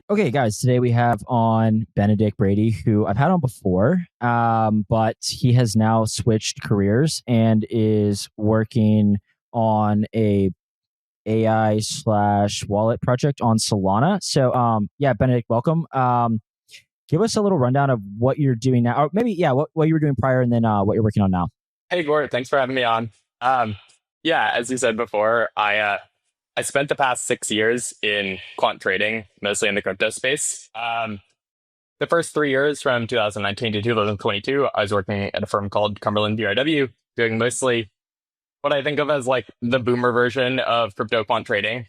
Okay, guys, today we have on Benedict Brady, who I've had on before, but he has now switched careers and is working on a AI/wallet project on Solana. So, yeah, Benedict, welcome. Give us a little rundown of what you're doing now, or maybe, what you were doing prior, and then what you're working on now. Hey, Gwart, thanks for having me on. Yeah, as you said before, I spent the past 6 years in quant trading, mostly in the crypto space. The first 3 years, from 2019 to 2022, I was working at a firm called Cumberland BRW, doing mostly what I think of as like the boomer version of crypto quant trading.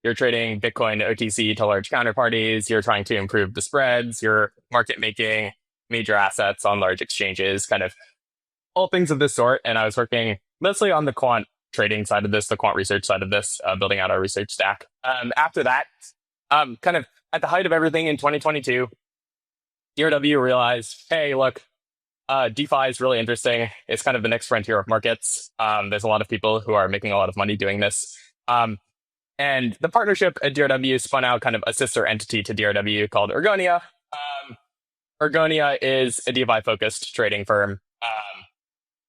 You're trading Bitcoin OTC to large counterparties, you're trying to improve the spreads, you're market making major assets on large exchanges, kind of all things of this sort. And I was working mostly on the quant trading side of this, the quant research side of this, building out our research stack. After that, kind of at the height of everything in 2022, DRW realized, hey, look, DeFi is really interesting. It's kind of the next frontier of markets. There's a lot of people who are making a lot of money doing this. And the partnership at DRW spun out kind of a sister entity to DRW called Ergonia. Ergonia is a DeFi-focused trading firm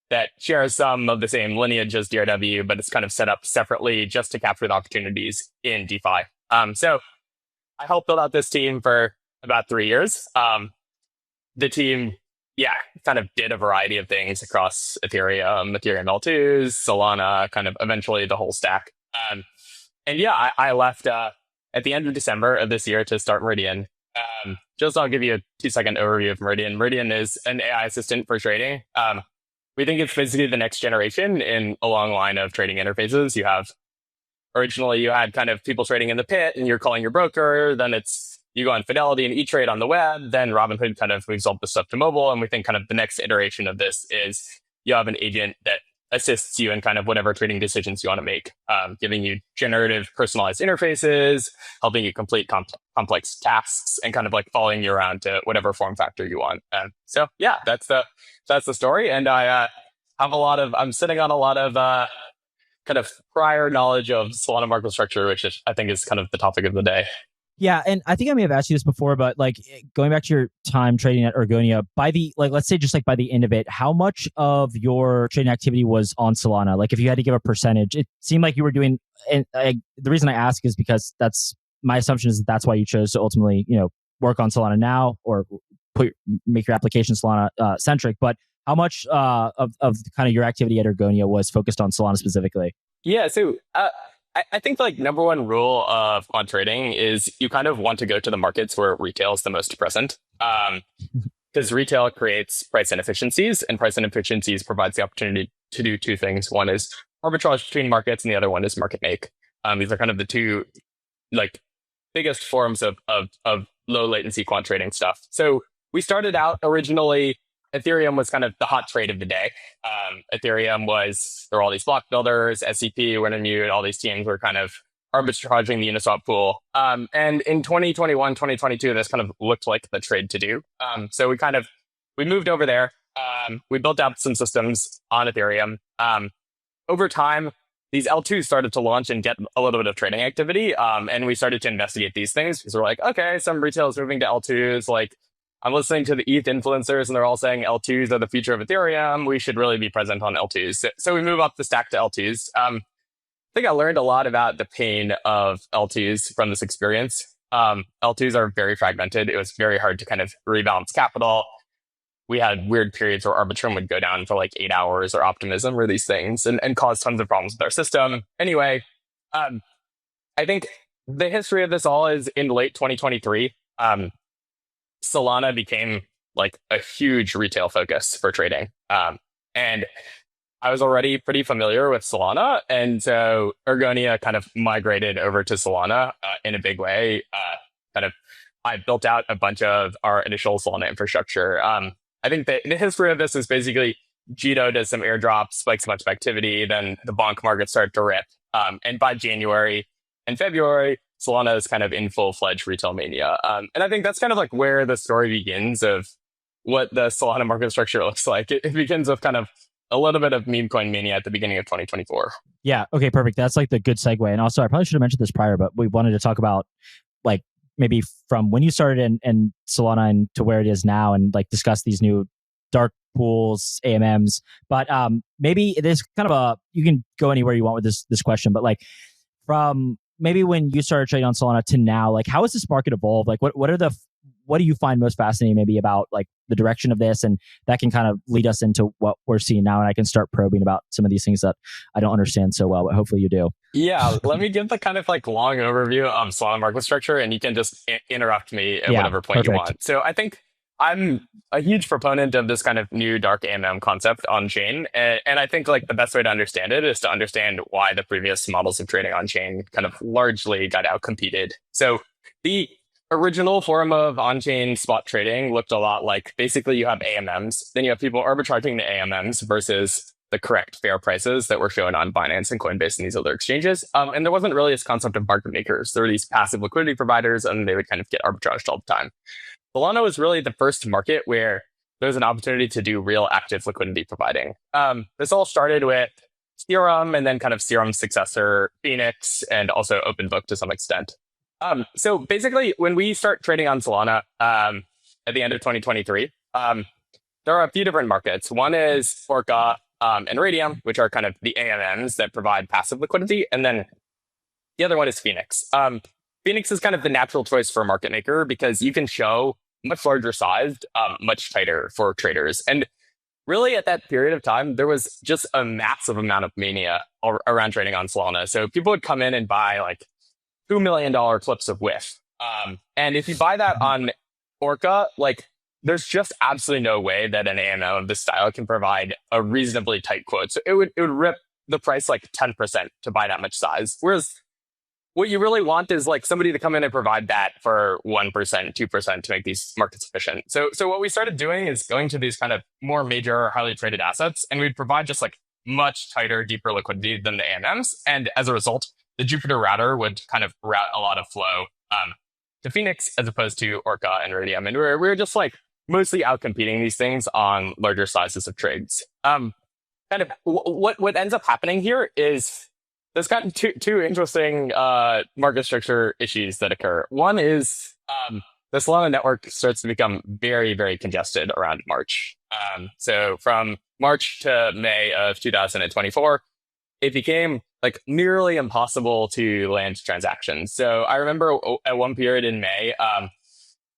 that shares some of the same lineage as DRW, but it's kind of set up separately just to capture the opportunities in DeFi. So I helped build out this team for about 3 years. The team, kind of did a variety of things across Ethereum L2s, Solana, kind of eventually the whole stack. I left at the end of December of this year to start Meridian. I'll give you a 2-second overview of Meridian. Meridian is an AI assistant for trading. We think it's basically the next generation in a long line of trading interfaces. Originally you had kind of people trading in the pit and you're calling your broker, then you go on Fidelity and E-Trade on the web, then Robinhood kind of moves all this stuff to mobile. And we think kind of the next iteration of this is you have an agent that assists you in kind of whatever trading decisions you want to make, giving you generative personalized interfaces, helping you complete complex tasks, and kind of like following you around to whatever form factor you want. That's the story. And I'm sitting on a lot of kind of prior knowledge of Solana market structure, which I think is kind of the topic of the day. Yeah, and I think I may have asked you this before, but like going back to your time trading at Ergonia, let's say just like by the end of it, how much of your trading activity was on Solana? Like if you had to give a percentage, it seemed like you were doing, and the reason I ask is because my assumption is that's why you chose to ultimately, work on Solana now or make your application Solana centric. But how much of kind of your activity at Ergonia was focused on Solana specifically? Yeah, so I think the number one rule of quant trading is you kind of want to go to the markets where retail is the most present. Because retail creates price inefficiencies, and price inefficiencies provides the opportunity to do two things. One is arbitrage between markets, and the other one is market make. These are kind of the two biggest forms of low latency quant trading stuff. So we started out originally, Ethereum was kind of the hot trade of the day. There were all these block builders, SCP, Wintermute, all these teams were kind of arbitraging the Uniswap pool. And in 2021, 2022, this kind of looked like the trade to do. So we moved over there. We built out some systems on Ethereum. Over time, these L2s started to launch and get a little bit of trading activity. And we started to investigate these things because we're like, okay, some retail is moving to L2s. I'm listening to the ETH influencers and they're all saying L2s are the future of Ethereum. We should really be present on L2s. So we move up the stack to L2s. I think I learned a lot about the pain of L2s from this experience. L2s are very fragmented. It was very hard to kind of rebalance capital. We had weird periods where Arbitrum would go down for 8 hours or Optimism or these things and cause tons of problems with our system. Anyway, I think the history of this all is in late 2023. Solana became a huge retail focus for trading. And I was already pretty familiar with Solana. And so Ergonia kind of migrated over to Solana in a big way. I built out a bunch of our initial Solana infrastructure. I think the history of this is basically Jito does some airdrops, spikes a bunch of activity, then the bonk market started to rip. And by January and February, Solana is kind of in full-fledged retail mania. And I think that's kind of where the story begins of what the Solana market structure looks like. It begins with kind of a little bit of meme coin mania at the beginning of 2024. Yeah. Okay, perfect. That's the good segue. And also, I probably should have mentioned this prior, but we wanted to talk about maybe from when you started and Solana and to where it is now, and like discuss these new dark pools, AMMs. But maybe there's kind of you can go anywhere you want with this question, but like from maybe when you started trading on Solana to now, like how has this market evolved? Like what do you find most fascinating maybe about like the direction of this? And that can kind of lead us into what we're seeing now. And I can start probing about some of these things that I don't understand so well, but hopefully you do. Yeah, let me give the kind of like long overview of Solana market structure, and you can just interrupt me at whatever point you want. So I think I'm a huge proponent of this kind of new dark AMM concept on chain. And I think like the best way to understand it is to understand why the previous models of trading on chain kind of largely got outcompeted. So the original form of on-chain spot trading looked a lot like basically you have AMMs, then you have people arbitraging the AMMs versus the correct fair prices that were shown on Binance and Coinbase and these other exchanges. And there wasn't really this concept of market makers. There were these passive liquidity providers, and they would kind of get arbitraged all the time. Solana was really the first market where there's an opportunity to do real active liquidity providing. This all started with Serum, and then kind of Serum's successor, Phoenix, and also OpenBook to some extent. So basically, when we start trading on Solana at the end of 2023, there are a few different markets. One is Orca and Meridian, which are kind of the AMMs that provide passive liquidity. And then the other one is Phoenix. Phoenix is kind of the natural choice for a market maker because you can show much larger sized, much tighter for traders. And really at that period of time, there was just a massive amount of mania around trading on Solana. So people would come in and buy like $2 million clips of WIF. And if you buy that on Orca, like there's just absolutely no way that an AMM of this style can provide a reasonably tight quote. So it would rip the price like 10% to buy that much size. Whereas what you really want is like somebody to come in and provide that for 1%, 2% to make these markets efficient. So what we started doing is going to these kind of more major, highly traded assets, and we'd provide just like much tighter, deeper liquidity than the AMMs. And as a result, the Jupyter router would kind of route a lot of flow to Phoenix as opposed to Orca and Meridian. And we're just like mostly out competing these things on larger sizes of trades. Kind of what ends up happening here is there's kind of two interesting market structure issues that occur. One is the Solana network starts to become very, very congested around March. So from March to May of 2024, it became like nearly impossible to land transactions. So I remember at one period in May,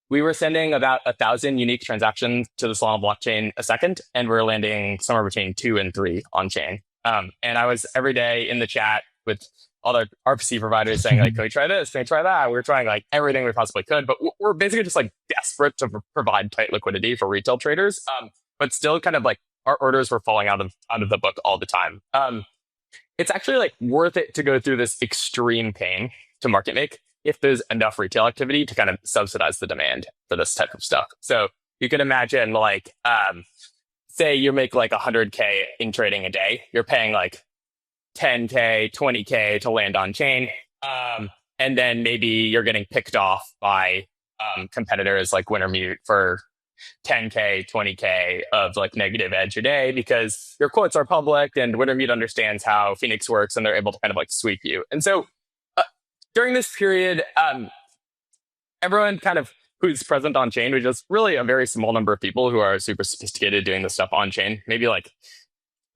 we were sending about 1,000 unique transactions to the Solana blockchain a second, and we're landing somewhere between 2 and 3 on chain. And I was every day in the chat with all the RPC providers saying like, can we try this? Can we try that? We were trying like everything we possibly could, but we're basically just like desperate to provide tight liquidity for retail traders. But still kind of like our orders were falling out of the book all the time. It's actually like worth it to go through this extreme pain to market make if there's enough retail activity to kind of subsidize the demand for this type of stuff. So you can imagine like, say you make like 100K in trading a day, you're paying like 10K, 20K to land on chain. And then maybe you're getting picked off by competitors like Wintermute for 10K, 20K of like negative edge a day because your quotes are public and Wintermute understands how Phoenix works and they're able to kind of like sweep you. And so during this period, everyone kind of who's present on chain, which is really a very small number of people who are super sophisticated doing this stuff on chain, maybe like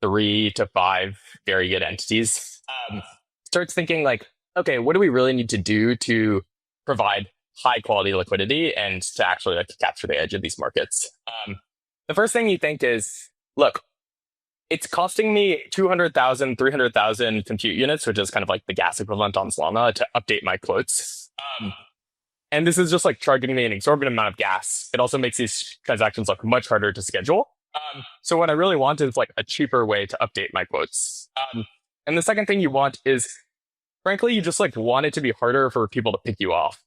3 to 5 very good entities, starts thinking like, okay, what do we really need to do to provide high quality liquidity and to actually like capture the edge of these markets? The first thing you think is, look, it's costing me 200,000, 300,000 compute units, which is kind of like the gas equivalent on Solana, to update my quotes. And this is just like charging me an exorbitant amount of gas. It also makes these transactions look much harder to schedule. So what I really want is like a cheaper way to update my quotes. And the second thing you want is, frankly, you just like want it to be harder for people to pick you off.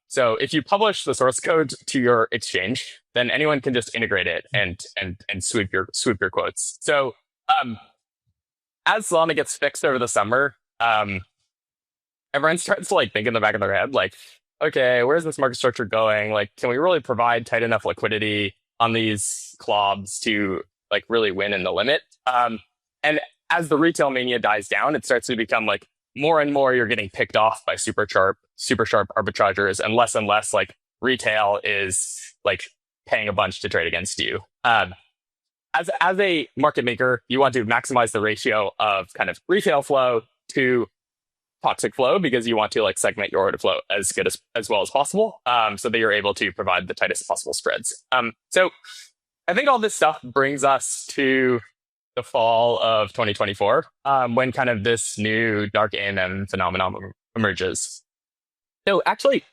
So if you publish the source code to your exchange, then anyone can just integrate it and sweep your quotes. So as Solana gets fixed over the summer, everyone starts to like think in the back of their head, like, okay, where's this market structure going? Like, can we really provide tight enough liquidity on these clobs to like really win in the limit? And as the retail mania dies down, it starts to become like more and more you're getting picked off by super sharp arbitrageurs, and less like retail is like paying a bunch to trade against you. As a market maker, you want to maximize the ratio of kind of retail flow to toxic flow, because you want to like segment your order flow as well as possible, so that you're able to provide the tightest possible spreads. So I think all this stuff brings us to the fall of 2024, when kind of this new dark AMM phenomenon emerges. So actually,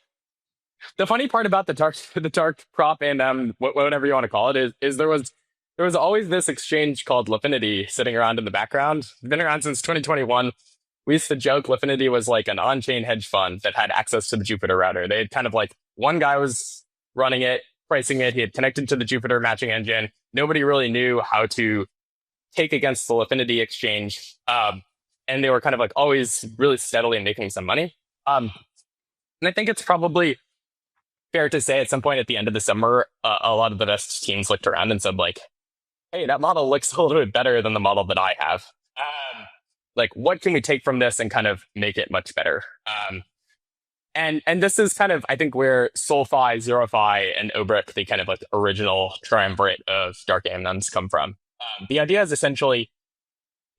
the funny part about the dark prop AMM, whatever you want to call it, is there was always this exchange called Lifinity sitting around in the background. It's been around since 2021. We used to joke Lifinity was like an on-chain hedge fund that had access to the Jupyter router. They had kind of like one guy was running it, pricing it. He had connected to the Jupyter matching engine. Nobody really knew how to take against the Lifinity exchange. And they were kind of like always really steadily making some money. And I think it's probably fair to say at some point at the end of the summer, a lot of the best teams looked around and said like, hey, that model looks a little bit better than the model that I have. Like, what can we take from this and kind of make it much better? And this is kind of, I think, where SolFi, ZeroFi, and Obrick, the kind of like original triumvirate of dark AMMs come from. The idea is essentially,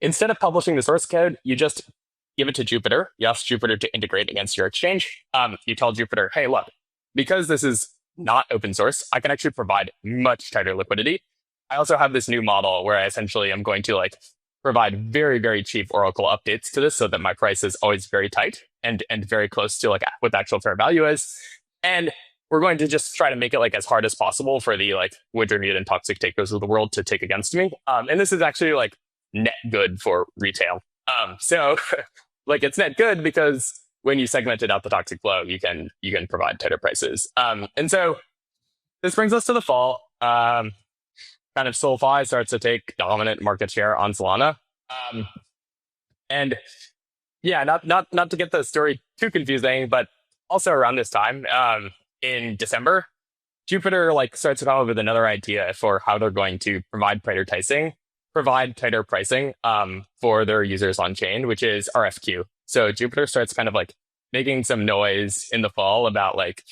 instead of publishing the source code, you just give it to Jupyter. You ask Jupyter to integrate against your exchange. You tell Jupyter, hey, look, because this is not open source, I can actually provide much tighter liquidity. I also have this new model where I essentially am going to like provide very, very cheap Oracle updates to this so that my price is always very tight and very close to like what the actual fair value is. And we're going to just try to make it like as hard as possible for the like Wintermute and toxic takers of the world to take against me. And this is actually like net good for retail. So like it's net good because when you segmented out the toxic flow, you can provide tighter prices. And so this brings us to the fall. Kind of SolFi starts to take dominant market share on Solana. And yeah, not to get the story too confusing, but also around this time, in December, Jupyter like starts to come up with another idea for how they're going to provide tighter pricing for their users on chain, which is RFQ. So Jupyter starts kind of like making some noise in the fall about like,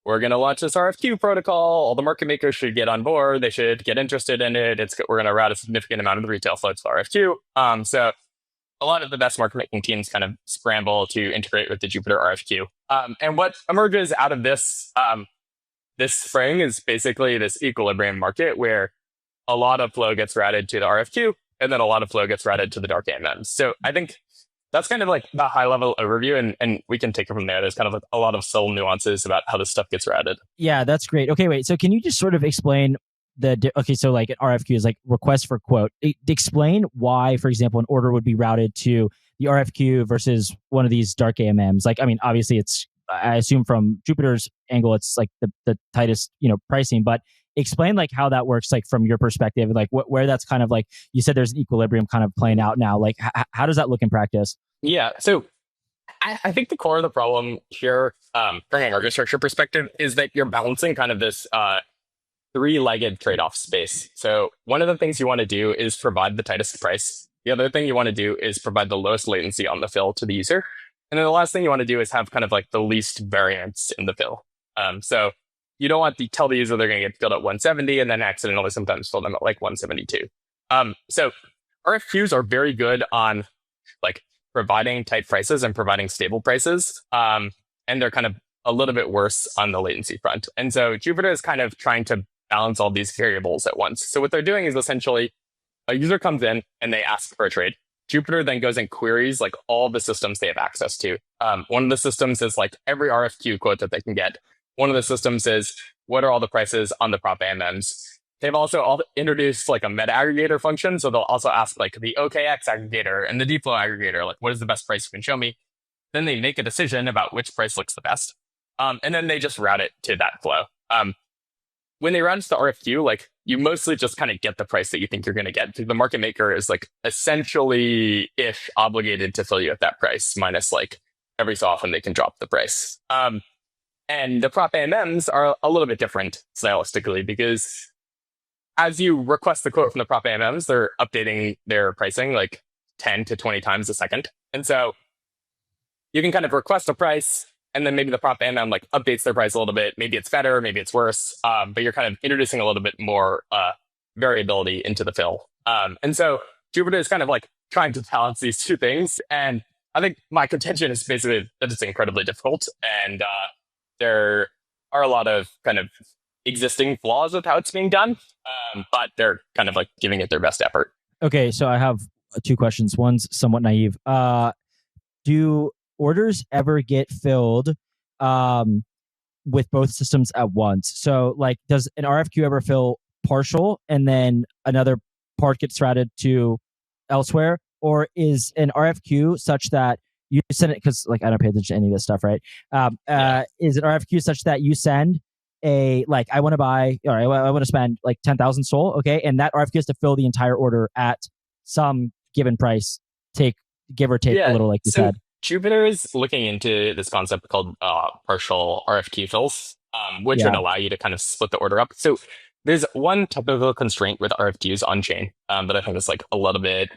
we're going to launch this RFQ protocol. All the market makers should get on board. They should get interested in it. We're going to route a significant amount of the retail flow to RFQ. So a lot of the best market making teams kind of scramble to integrate with the Jupyter RFQ. And what emerges out of this this spring is basically this equilibrium market where a lot of flow gets routed to the RFQ, and then a lot of flow gets routed to the dark AMMs. So I think that's kind of like the high level overview, and we can take it from there. There's kind of like a lot of subtle nuances about how this stuff gets routed. Yeah, that's great. Okay, wait. So can you just sort of explain so like an RFQ is like request for quote. Explain why, for example, an order would be routed to the RFQ versus one of these dark AMMs. Like, I mean, obviously I assume from Jupyter's angle, it's like the tightest, pricing, but explain like how that works, like from your perspective, like where that's kind of like, you said there's an equilibrium kind of playing out now. Like how does that look in practice? Yeah. So I think the core of the problem here, from an architecture perspective, is that you're balancing kind of this three-legged trade-off space. So one of the things you want to do is provide the tightest price. The other thing you want to do is provide the lowest latency on the fill to the user. And then the last thing you want to do is have kind of like the least variance in the fill. So you don't want to tell the user they're going to get filled at 170 and then accidentally sometimes fill them at like 172. So RFQs are very good on like providing tight prices and providing stable prices. And they're kind of a little bit worse on the latency front. And so Jupyter is kind of trying to balance all these variables at once. So what they're doing is essentially a user comes in and they ask for a trade. Jupyter then goes and queries like all the systems they have access to. One of the systems is like every RFQ quote that they can get. One of the systems is what are all the prices on the prop AMMs. They've also introduced like a meta aggregator function. So they'll also ask like the OKX aggregator and the Dflow aggregator, like what is the best price you can show me? Then they make a decision about which price looks the best. And then they just route it to that flow. When they route it to the RFQ, like you mostly just kind of get the price that you think you're going to get. The market maker is like essentially ish obligated to fill you at that price, minus like every so often they can drop the price. And the prop AMMs are a little bit different stylistically because as you request the quote from the prop AMMs, they're updating their pricing like 10 to 20 times a second. And so you can kind of request a price, and then maybe the prop AMM like updates their price a little bit. Maybe it's better, maybe it's worse, but you're kind of introducing a little bit more variability into the fill. And so Jupyter is kind of like trying to balance these two things. And I think my contention is basically that it's incredibly difficult. And there are a lot of kind of existing flaws with how it's being done, but they're kind of like giving it their best effort. Okay, so I have two questions. One's somewhat naive. Do orders ever get filled with both systems at once? So like, does an RFQ ever fill partial and then another part gets routed to elsewhere? Or is an RFQ such that you send it, because like I don't pay attention to any of this stuff, right? Is an RFQ such that you send a, like, I want to buy, or I want to spend like 10,000 SOL, okay? And that RFQ has to fill the entire order at some given price, give or take a little, like you said. Jupyter is looking into this concept called partial RFQ fills, which would allow you to kind of split the order up. So there's one technical constraint with RFQs on chain that I think is like a little bit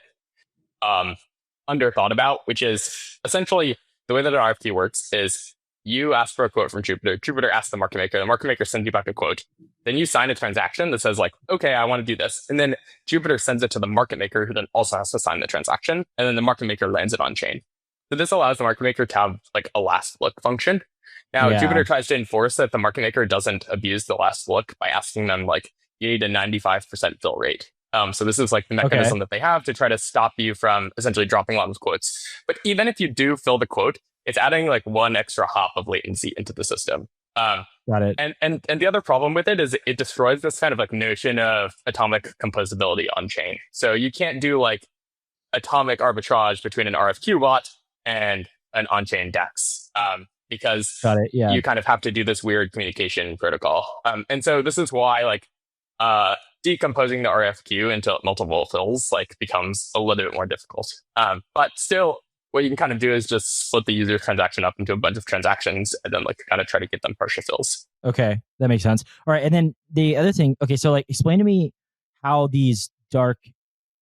underthought about, which is essentially the way that an RFQ works is you ask for a quote from Jupyter. Jupyter asks the market maker sends you back a quote. Then you sign a transaction that says like, okay, I want to do this. And then Jupyter sends it to the market maker, who then also has to sign the transaction. And then the market maker lands it on chain. So this allows the market maker to have like a last look function. Now, Jupyter tries to enforce that the market maker doesn't abuse the last look by asking them like, you need a 95% fill rate. So this is like the mechanism that they have to try to stop you from essentially dropping a lot of quotes. But even if you do fill the quote, it's adding like one extra hop of latency into the system. Got it. And the other problem with it is it destroys this kind of like notion of atomic composability on chain. So you can't do like atomic arbitrage between an RFQ bot and an on-chain DEX, because you kind of have to do this weird communication protocol. And so this is why like decomposing the RFQ into multiple fills like becomes a little bit more difficult. But still, what you can kind of do is just split the user transaction up into a bunch of transactions and then like kind of try to get them partial fills. Okay, that makes sense. All right, and then the other thing, okay, so like explain to me how these dark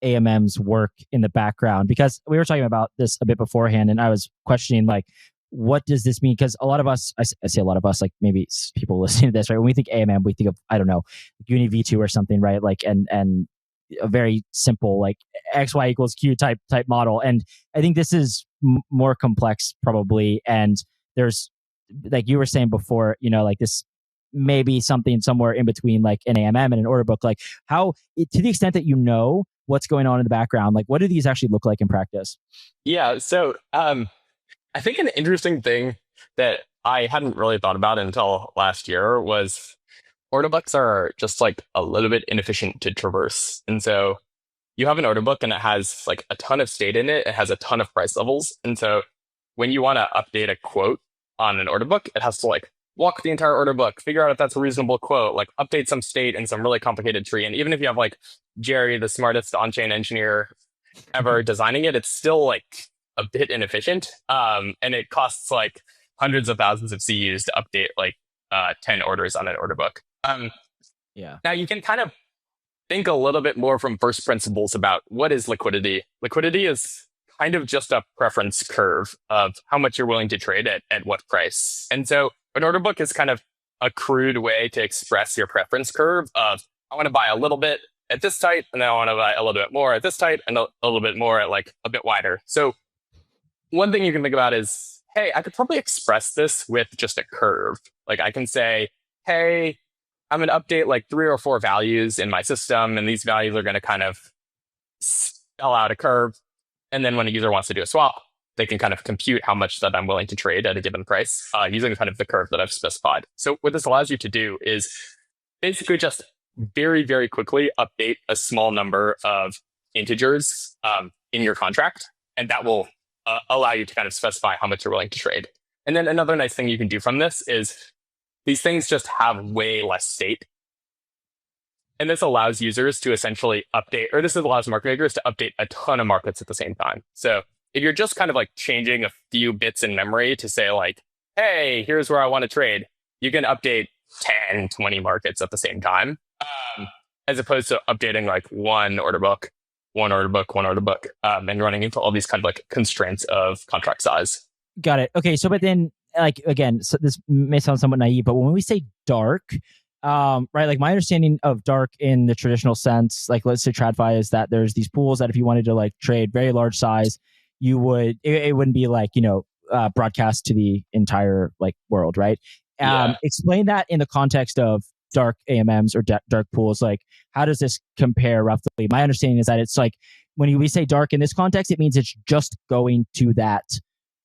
AMMs work in the background, because we were talking about this a bit beforehand and I was questioning like, what does this mean? Because a lot of us, I say a lot of us, like maybe people listening to this, right? When we think AMM, we think of, I don't know, Uni V2 or something, right? Like, and a very simple, like XY equals Q type model. And I think this is more complex probably. And there's, like you were saying before, you know, like this may be something somewhere in between like an AMM and an order book. Like how, to the extent that you know what's going on in the background, like what do these actually look like in practice? Yeah, so I think an interesting thing that I hadn't really thought about until last year was order books are just like a little bit inefficient to traverse. And so you have an order book and it has like a ton of state in it. It has a ton of price levels. And so when you want to update a quote on an order book, it has to like walk the entire order book, figure out if that's a reasonable quote, like update some state in some really complicated tree. And even if you have like Jerry, the smartest on-chain engineer ever designing it, it's still like a bit inefficient. And it costs like hundreds of thousands of CUs to update like 10 orders on an order book. Now you can kind of think a little bit more from first principles about what is liquidity. Liquidity is kind of just a preference curve of how much you're willing to trade at what price. And so an order book is kind of a crude way to express your preference curve of, I want to buy a little bit at this tight, and then I want to buy a little bit more at this tight, and a little bit more at like a bit wider. So one thing you can think about is, hey, I could probably express this with just a curve. Like I can say, hey, I'm going to update like 3 or 4 values in my system, and these values are going to kind of spell out a curve. And then when a user wants to do a swap, they can kind of compute how much that I'm willing to trade at a given price using kind of the curve that I've specified. So what this allows you to do is basically just very, very quickly update a small number of integers in your contract, and that will allow you to kind of specify how much you're willing to trade. And then another nice thing you can do from this is these things just have way less state. And this allows users to essentially update, or this allows market makers to update a ton of markets at the same time. So if you're just kind of like changing a few bits in memory to say like, hey, here's where I want to trade, you can update 10, 20 markets at the same time, as opposed to updating like one order book, and running into all these kind of like constraints of contract size. Got it. Okay, so but then like again, so this may sound somewhat naive, but when we say dark, right, like my understanding of dark in the traditional sense, like let's say TradFi, is that there's these pools that if you wanted to like trade very large size, you would it wouldn't be like broadcast to the entire like world, right? Yeah. Explain that in the context of dark AMMs or dark pools. Like, how does this compare roughly? My understanding is that it's like when we say dark in this context, it means it's just going to that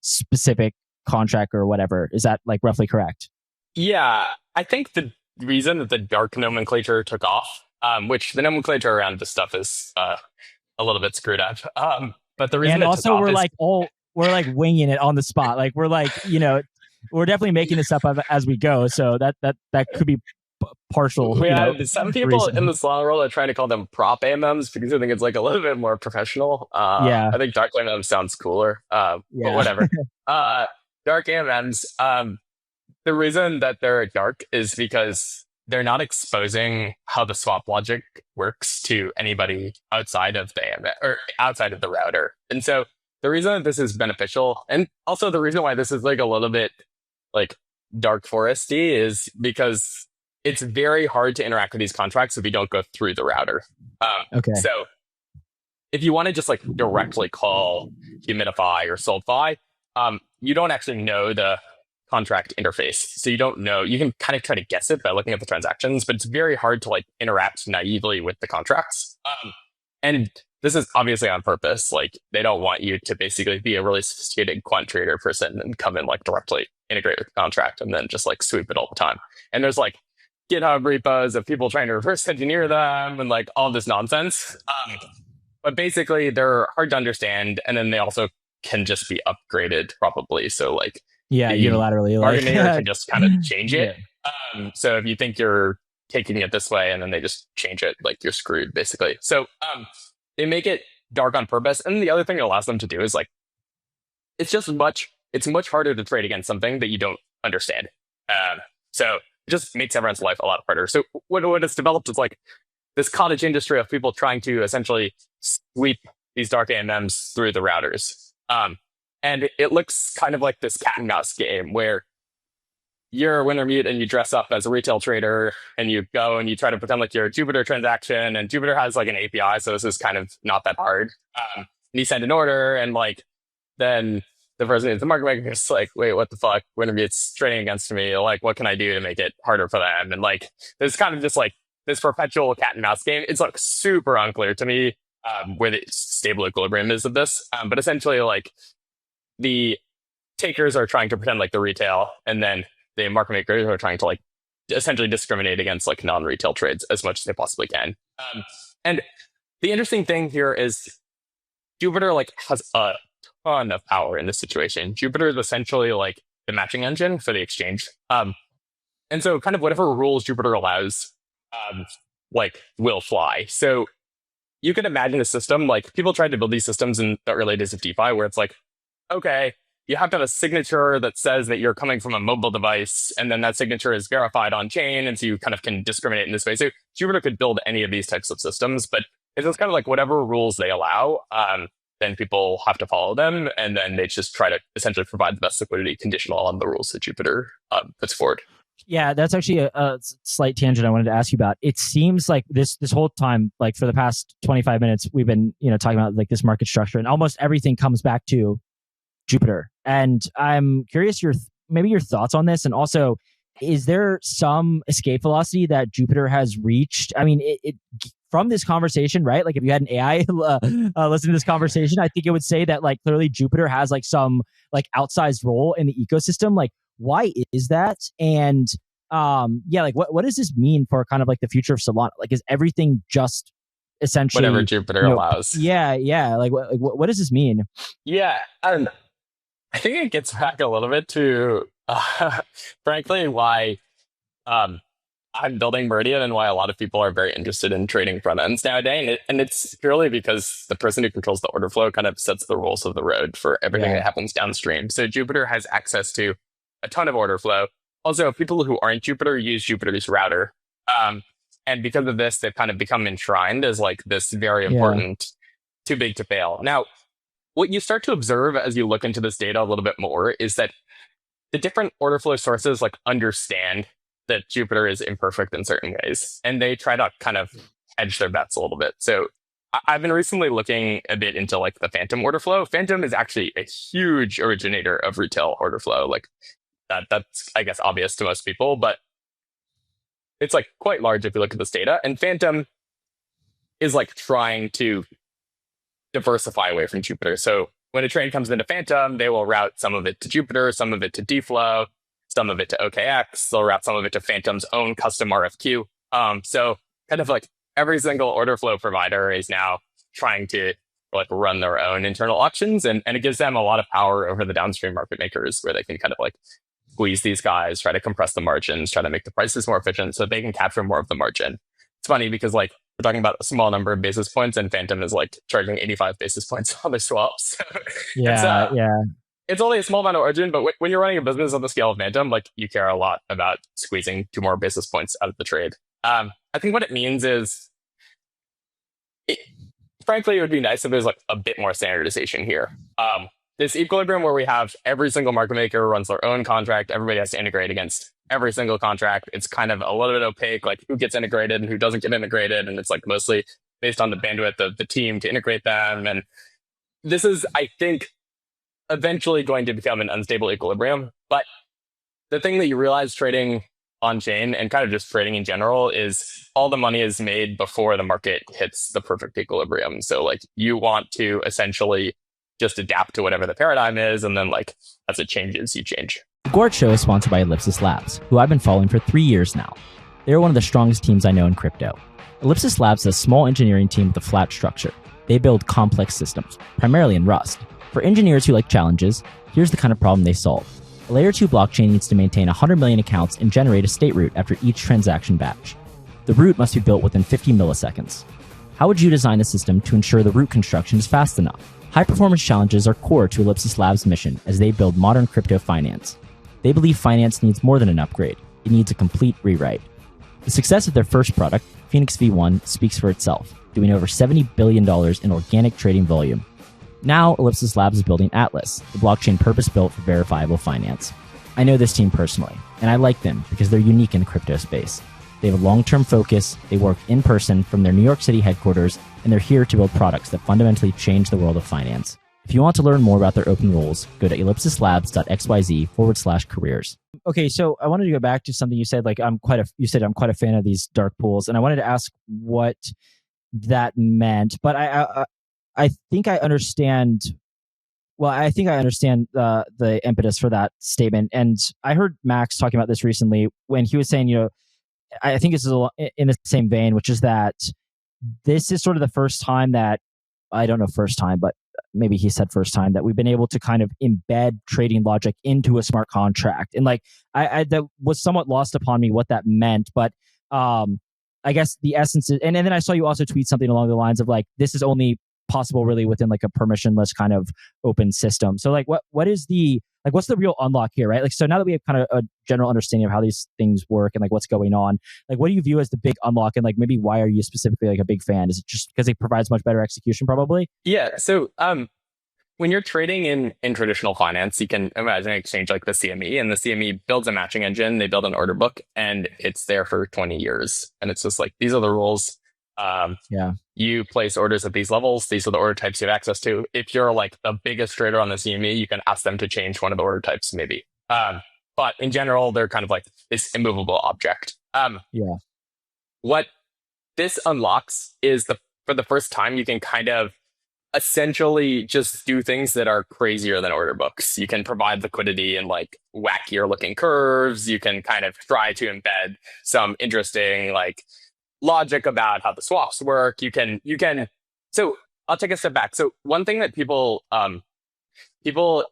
specific contract or whatever. Is that like roughly correct? Yeah, I think the reason that the dark nomenclature took off, which the nomenclature around this stuff is a little bit screwed up. But the reason And it took also off is we're like winging it on the spot. Like we're like, we're definitely making this up as we go. So that could be partial. we had some people reason. in the Solana world are trying to call them prop AMMs because I think it's like a little bit more professional. Yeah. I think dark AMM sounds cooler, but whatever. Dark AMMs, the reason that they're dark is because they're not exposing how the swap logic works to anybody outside of the AMM or outside of the router. And so the reason that this is beneficial, and also the reason why this is like a little bit like dark foresty, is because it's very hard to interact with these contracts if you don't go through the router. Okay. So if you want to just like directly call Humidify or Solidify, you don't actually know the contract interface. So you don't know, you can kind of try to guess it by looking at the transactions, but it's very hard to like interact naively with the contracts. And this is obviously on purpose. Like they don't want you to basically be a really sophisticated quant trader person and come in like directly integrate with the contract and then just like sweep it all the time. And there's like GitHub repos of people trying to reverse engineer them and like all this nonsense. But basically they're hard to understand. And then they also can just be upgraded probably. So like, unilaterally. Bargainer can just kind of change it. So if you think you're taking it this way and then they just change it, like you're screwed basically. So they make it dark on purpose. And the other thing it allows them to do is like, it's much harder to trade against something that you don't understand. So it just makes everyone's life a lot harder. So what it's developed is like this cottage industry of people trying to essentially sweep these dark AMMs through the routers. And it looks kind of like this cat and mouse game where you're a Wintermute and you dress up as a retail trader and you go and you try to pretend like you're a Jupyter transaction, and Jupyter has like an API. So this is kind of not that hard. And you send an order and like, then the person is the market maker is like, wait, what the fuck? Wintermute's trading against me. Like, what can I do to make it harder for them? And like, there's kind of just like this perpetual cat and mouse game. It's like super unclear to me where the stable equilibrium is of this. But essentially like the takers are trying to pretend like the retail, and then the market makers are trying to like essentially discriminate against like non-retail trades as much as they possibly can. And the interesting thing here is Jupyter like has a ton of power in this situation. Jupyter is essentially like the matching engine for the exchange. And so kind of whatever rules Jupyter allows, like will fly. So you can imagine a system like people tried to build these systems in the early days of DeFi where it's like, okay, you have to have a signature that says that you're coming from a mobile device, and then that signature is verified on chain, and so you kind of can discriminate in this way. So Jupyter could build any of these types of systems, but it's just kind of like whatever rules they allow, then people have to follow them, and then they just try to essentially provide the best liquidity conditional on the rules that Jupyter puts forward. Yeah, that's actually a slight tangent I wanted to ask you about. It seems like this whole time, like for the past 25 minutes, we've been talking about like this market structure, and almost everything comes back to Jupyter. And I'm curious your thoughts on this, and also, is there some escape velocity that Jupyter has reached? I mean, it from this conversation, right? Like if you had an AI listen to this conversation, I think it would say that like clearly Jupyter has like some like outsized role in the ecosystem. Like why is that? And like what does this mean for kind of like the future of Solana? Like is everything just essentially whatever Jupyter allows? Yeah. Like what does this mean? Yeah, and I think it gets back a little bit to frankly why I'm building Meridian and why a lot of people are very interested in trading front ends nowadays. And it's purely because the person who controls the order flow kind of sets the rules of the road for everything that happens downstream. So Jupyter has access to a ton of order flow. Also, people who aren't Jupyter use Jupyter's router. And because of this, they've kind of become enshrined as like this very important, too big to fail. Now, what you start to observe as you look into this data a little bit more is that the different order flow sources like understand that Jupyter is imperfect in certain ways, and they try to kind of hedge their bets a little bit. So I've been recently looking a bit into like the Phantom order flow. Phantom is actually a huge originator of retail order flow. Like that's I guess obvious to most people, but it's like quite large if you look at this data. And Phantom is like trying to diversify away from Jupyter. So when a trade comes into Phantom, they will route some of it to Jupyter, some of it to Dflow, some of it to OKX. They'll route some of it to Phantom's own custom RFQ. So kind of like every single order flow provider is now trying to like run their own internal auctions, and it gives them a lot of power over the downstream market makers, where they can kind of like squeeze these guys, try to compress the margins, try to make the prices more efficient so they can capture more of the margin. It's funny because like we're talking about a small number of basis points, and Phantom is like charging 85 basis points on the swaps. It's only a small amount of margin, but when you're running a business on the scale of Phantom, like you care a lot about squeezing 2 more basis points out of the trade. I think what it means is, frankly, it would be nice if there's like a bit more standardization here. This equilibrium where we have every single market maker runs their own contract, everybody has to integrate against every single contract. It's kind of a little bit opaque, like who gets integrated and who doesn't get integrated. And it's like mostly based on the bandwidth of the team to integrate them. And this is, I think, eventually going to become an unstable equilibrium. But the thing that you realize trading on chain and kind of just trading in general is all the money is made before the market hits the perfect equilibrium. So like you want to essentially just adapt to whatever the paradigm is, and then like as it changes, you change. The Gwart Show is sponsored by Ellipsis Labs, who I've been following for 3 years now. They're one of the strongest teams I know in crypto. Ellipsis Labs is a small engineering team with a flat structure. They build complex systems, primarily in Rust. For engineers who like challenges, here's the kind of problem they solve. A layer 2 blockchain needs to maintain 100 million accounts and generate a state root after each transaction batch. The root must be built within 50 milliseconds. How would you design a system to ensure the root construction is fast enough? High-performance challenges are core to Ellipsis Labs' mission as they build modern crypto finance. They believe finance needs more than an upgrade. It needs a complete rewrite. The success of their first product, Phoenix V1, speaks for itself, doing over $70 billion in organic trading volume. Now, Ellipsis Labs is building Atlas, the blockchain purpose-built for verifiable finance. I know this team personally, and I like them because they're unique in the crypto space. They have a long-term focus, they work in person from their New York City headquarters, and they're here to build products that fundamentally change the world of finance. If you want to learn more about their open roles, go to ellipsislabs.xyz/careers. Okay, so I wanted to go back to something you said. Like I'm quite a fan of these dark pools, and I wanted to ask what that meant. But I think I understand. Well, I think I understand the impetus for that statement. And I heard Max talking about this recently when he was saying, you know, I think this is in the same vein, which is that this is sort of the first time that, I don't know first time, but maybe he said first time, that we've been able to kind of embed trading logic into a smart contract. And like, I that was somewhat lost upon me what that meant, but I guess the essence is, and then I saw you also tweet something along the lines of like, this is only possible really within like a permissionless kind of open system. So like what is the, like what's the real unlock here, right? Like, so now that we have kind of a general understanding of how these things work and like what's going on, like what do you view as the big unlock, and like maybe why are you specifically like a big fan? Is it just because it provides much better execution probably? Yeah. So when you're trading in traditional finance, you can imagine an exchange like the CME, and the CME builds a matching engine, they build an order book, and it's there for 20 years. And it's just like, these are the rules. You place orders at these levels. These are the order types you have access to. If you're like the biggest trader on the CME, you can ask them to change one of the order types, maybe. But in general, they're kind of like this immovable object. What this unlocks is for the first time, you can kind of essentially just do things that are crazier than order books. You can provide liquidity in like wackier looking curves. You can kind of try to embed some interesting like logic about how the swaps work. You can, so I'll take a step back. So one thing that people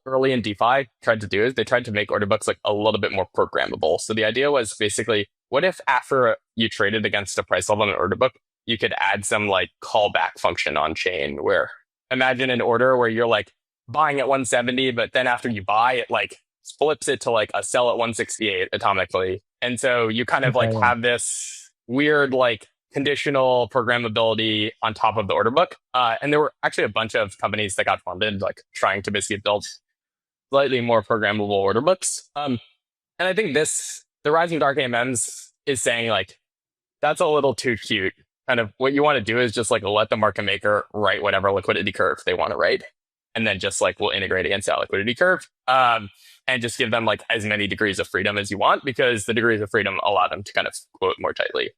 early in DeFi tried to do is they tried to make order books like a little bit more programmable. So the idea was basically, what if after you traded against a price level in an order book, you could add some like callback function on chain, where imagine an order where you're like buying at 170, but then after you buy it, like flips it to like a sell at 168 atomically. And so you kind of like have this weird like conditional programmability on top of the order book. And there were actually a bunch of companies that got funded, like trying to basically build slightly more programmable order books. And I think the rising dark AMMs is saying like, that's a little too cute. Kind of what you want to do is just like let the market maker write whatever liquidity curve they want to write. And then just like we'll integrate against that liquidity curve. And just give them like as many degrees of freedom as you want, because the degrees of freedom allow them to kind of quote more tightly.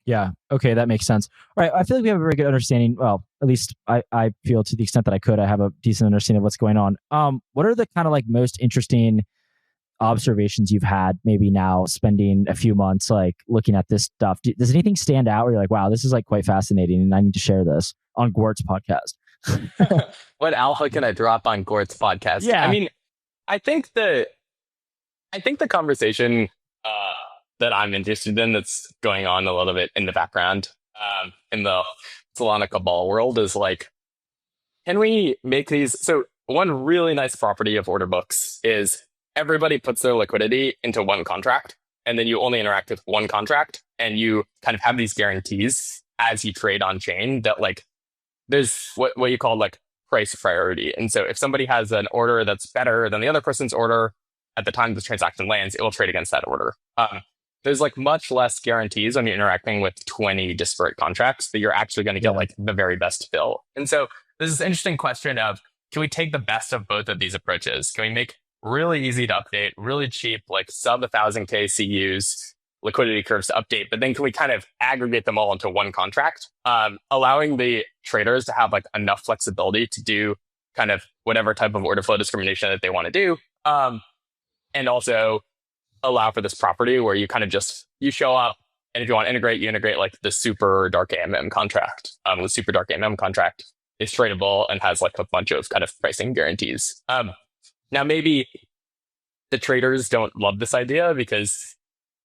Yeah. Okay. That makes sense. All right. I feel like we have a very good understanding. Well, at least I feel to the extent that I could, I have a decent understanding of what's going on. What are the kind of like most interesting observations you've had maybe now spending a few months like looking at this stuff? Does anything stand out where you're like, wow, this is like quite fascinating and I need to share this on Gwart's podcast? What alpha can I drop on Gwart's podcast? Yeah. I mean, I think the conversation that I'm interested in that's going on a little bit in the background in the Solana Cabal world is like, can we make these? So one really nice property of order books is everybody puts their liquidity into one contract, and then you only interact with one contract, and you kind of have these guarantees as you trade on chain that like there's what you call like price priority. And so if somebody has an order that's better than the other person's order at the time the transaction lands, it will trade against that order. There's like much less guarantees when you're interacting with 20 disparate contracts that you're actually going to get like the very best fill. And so there's this interesting question of, can we take the best of both of these approaches? Can we make really easy to update, really cheap, like sub 1,000 KCUs liquidity curves to update, but then can we kind of aggregate them all into one contract, allowing the traders to have like enough flexibility to do kind of whatever type of order flow discrimination that they want to do, and also allow for this property where you kind of just, you show up, and if you want to integrate, you integrate like the super dark AMM contract. The super dark AMM contract is tradable and has like a bunch of kind of pricing guarantees. Now, maybe the traders don't love this idea because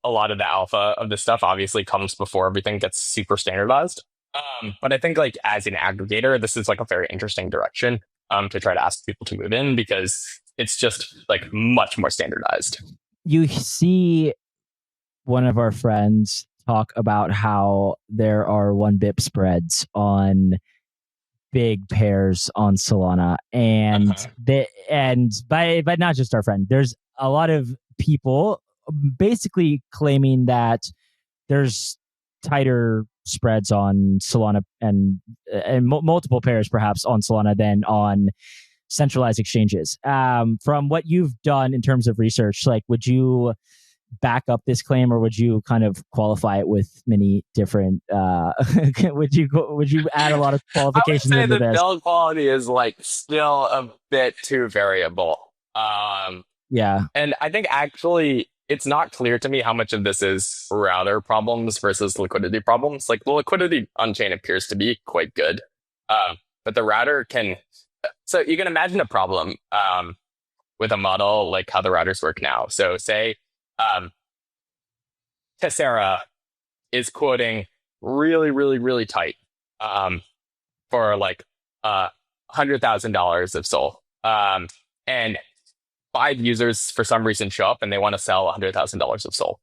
a lot of the alpha of this stuff obviously comes before everything gets super standardized. But I think like as an aggregator, this is like a very interesting direction to try to ask people to move in, because it's just like much more standardized. You see one of our friends talk about how there are 1 BIP spreads on big pairs on Solana, and but not just our friend. There's a lot of people basically claiming that there's tighter spreads on Solana and multiple pairs perhaps on Solana than on centralized exchanges. From what you've done in terms of research, like, would you back up this claim, or would you kind of qualify it with many different would you add a lot of qualifications? I would say into the this? build quality is like still a bit too variable. Yeah. And I think actually it's not clear to me how much of this is router problems versus liquidity problems. Like the liquidity on chain appears to be quite good, but the router can. So you can imagine a problem with a model like how the routers work now. So say Tessera is quoting really, really, really tight for like $100,000 of SOL. And 5 users for some reason show up and they want to sell $100,000 of SOL.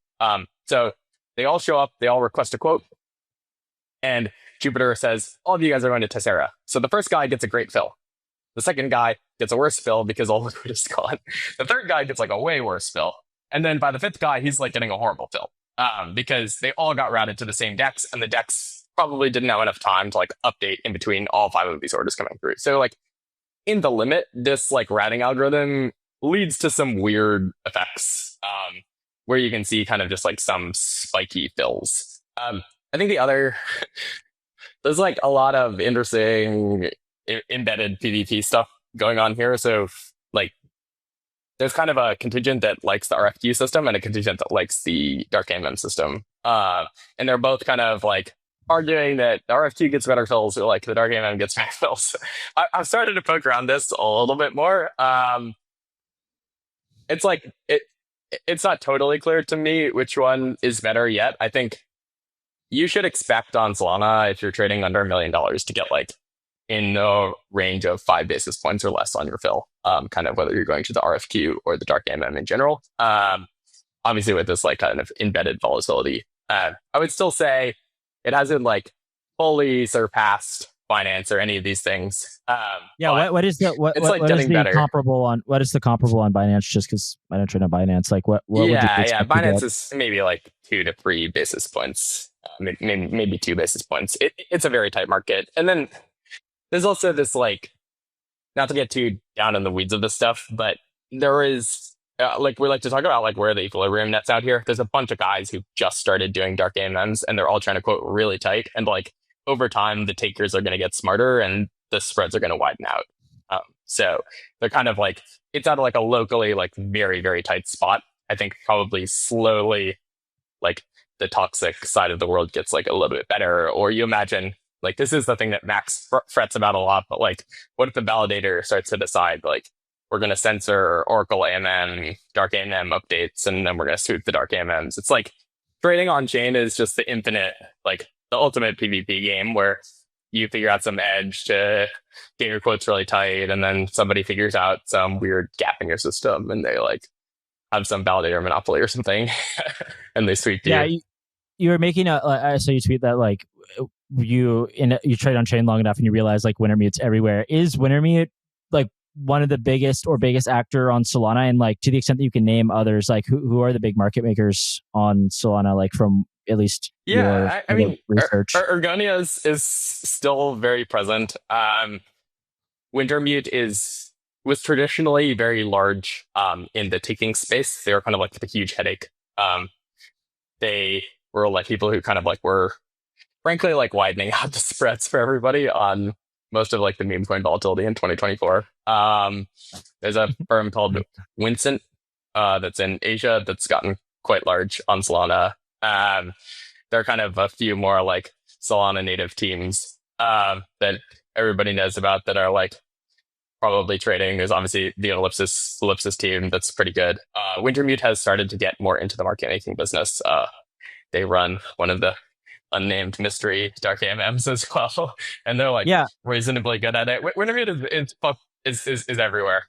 So they all show up, they all request a quote, and Jupyter says, all of you guys are going to Tessera. So the first guy gets a great fill. The second guy gets a worse fill because all the liquid is gone. The third guy gets like a way worse fill. And then by the 5th guy, he's like getting a horrible fill because they all got routed to the same DEX, and the DEX probably didn't have enough time to like update in between all 5 of these orders coming through. So like in the limit, this like routing algorithm leads to some weird effects where you can see kind of just like some spiky fills. I think the other, there's like a lot of interesting embedded PvP stuff going on here. So like there's kind of a contingent that likes the RFQ system and a contingent that likes the Dark AMM system. And they're both kind of like arguing that the RFQ gets better fills, or like the Dark AMM gets better fills. I've started to poke around this a little bit more. It's like, it's not totally clear to me which one is better yet. I think you should expect on Solana, if you're trading under $1 million, to get like in the range of 5 basis points or less on your fill, kind of whether you're going to the RFQ or the Dark AMM in general. Obviously with this like kind of embedded volatility, I would still say It hasn't like fully surpassed Binance or any of these things. Yeah, but what is the it's like what is getting the better. comparable on Binance? Just because I don't trade on Binance, like what would you Yeah. expect to Binance get? is maybe like 2 to 3 basis points, maybe 2 basis points. It's a very tight market. And then there's also this like, not to get too down in the weeds of this stuff, but there is like we like to talk about like where the equilibrium nets out here. There's a bunch of guys who just started doing dark AMMs and they're all trying to quote really tight. And like over time, the takers are going to get smarter and the spreads are going to widen out. So they're kind of like, it's out of like a locally like very, very tight spot. I think probably slowly like the toxic side of the world gets like a little bit better. Or you imagine like this is the thing that Max frets about a lot, but like what if the validator starts to decide like we're going to censor Oracle AMM, Dark AMM updates, and then we're going to sweep the Dark AMMs. It's like trading on chain is just the infinite, like the ultimate PvP game where you figure out some edge to get your quotes really tight, and then somebody figures out some weird gap in your system, and they like have some validator monopoly or something, and they sweep you. Yeah, you were making a. I saw you tweet that like you trade on chain long enough and you realize like Wintermute's everywhere. Is Wintermute like one of the biggest actor on Solana, and like to the extent that you can name others, like who are the big market makers on Solana, like from at least Yeah, I mean, research? Ergonia is still very present. Wintermute was traditionally very large in the taking space. They were kind of like the huge headache. They were like people who kind of like were frankly like widening out the spreads for everybody on most of like the meme coin volatility in 2024. There's a firm called Wincent that's in Asia that's gotten quite large on Solana. There are kind of a few more like Solana native teams that everybody knows about that are like probably trading. There's obviously the Ellipsis team that's pretty good. Wintermute has started to get more into the market making business. They run one of the unnamed mystery dark AMMs as well, and they're like reasonably good at it. Wintermute is everywhere.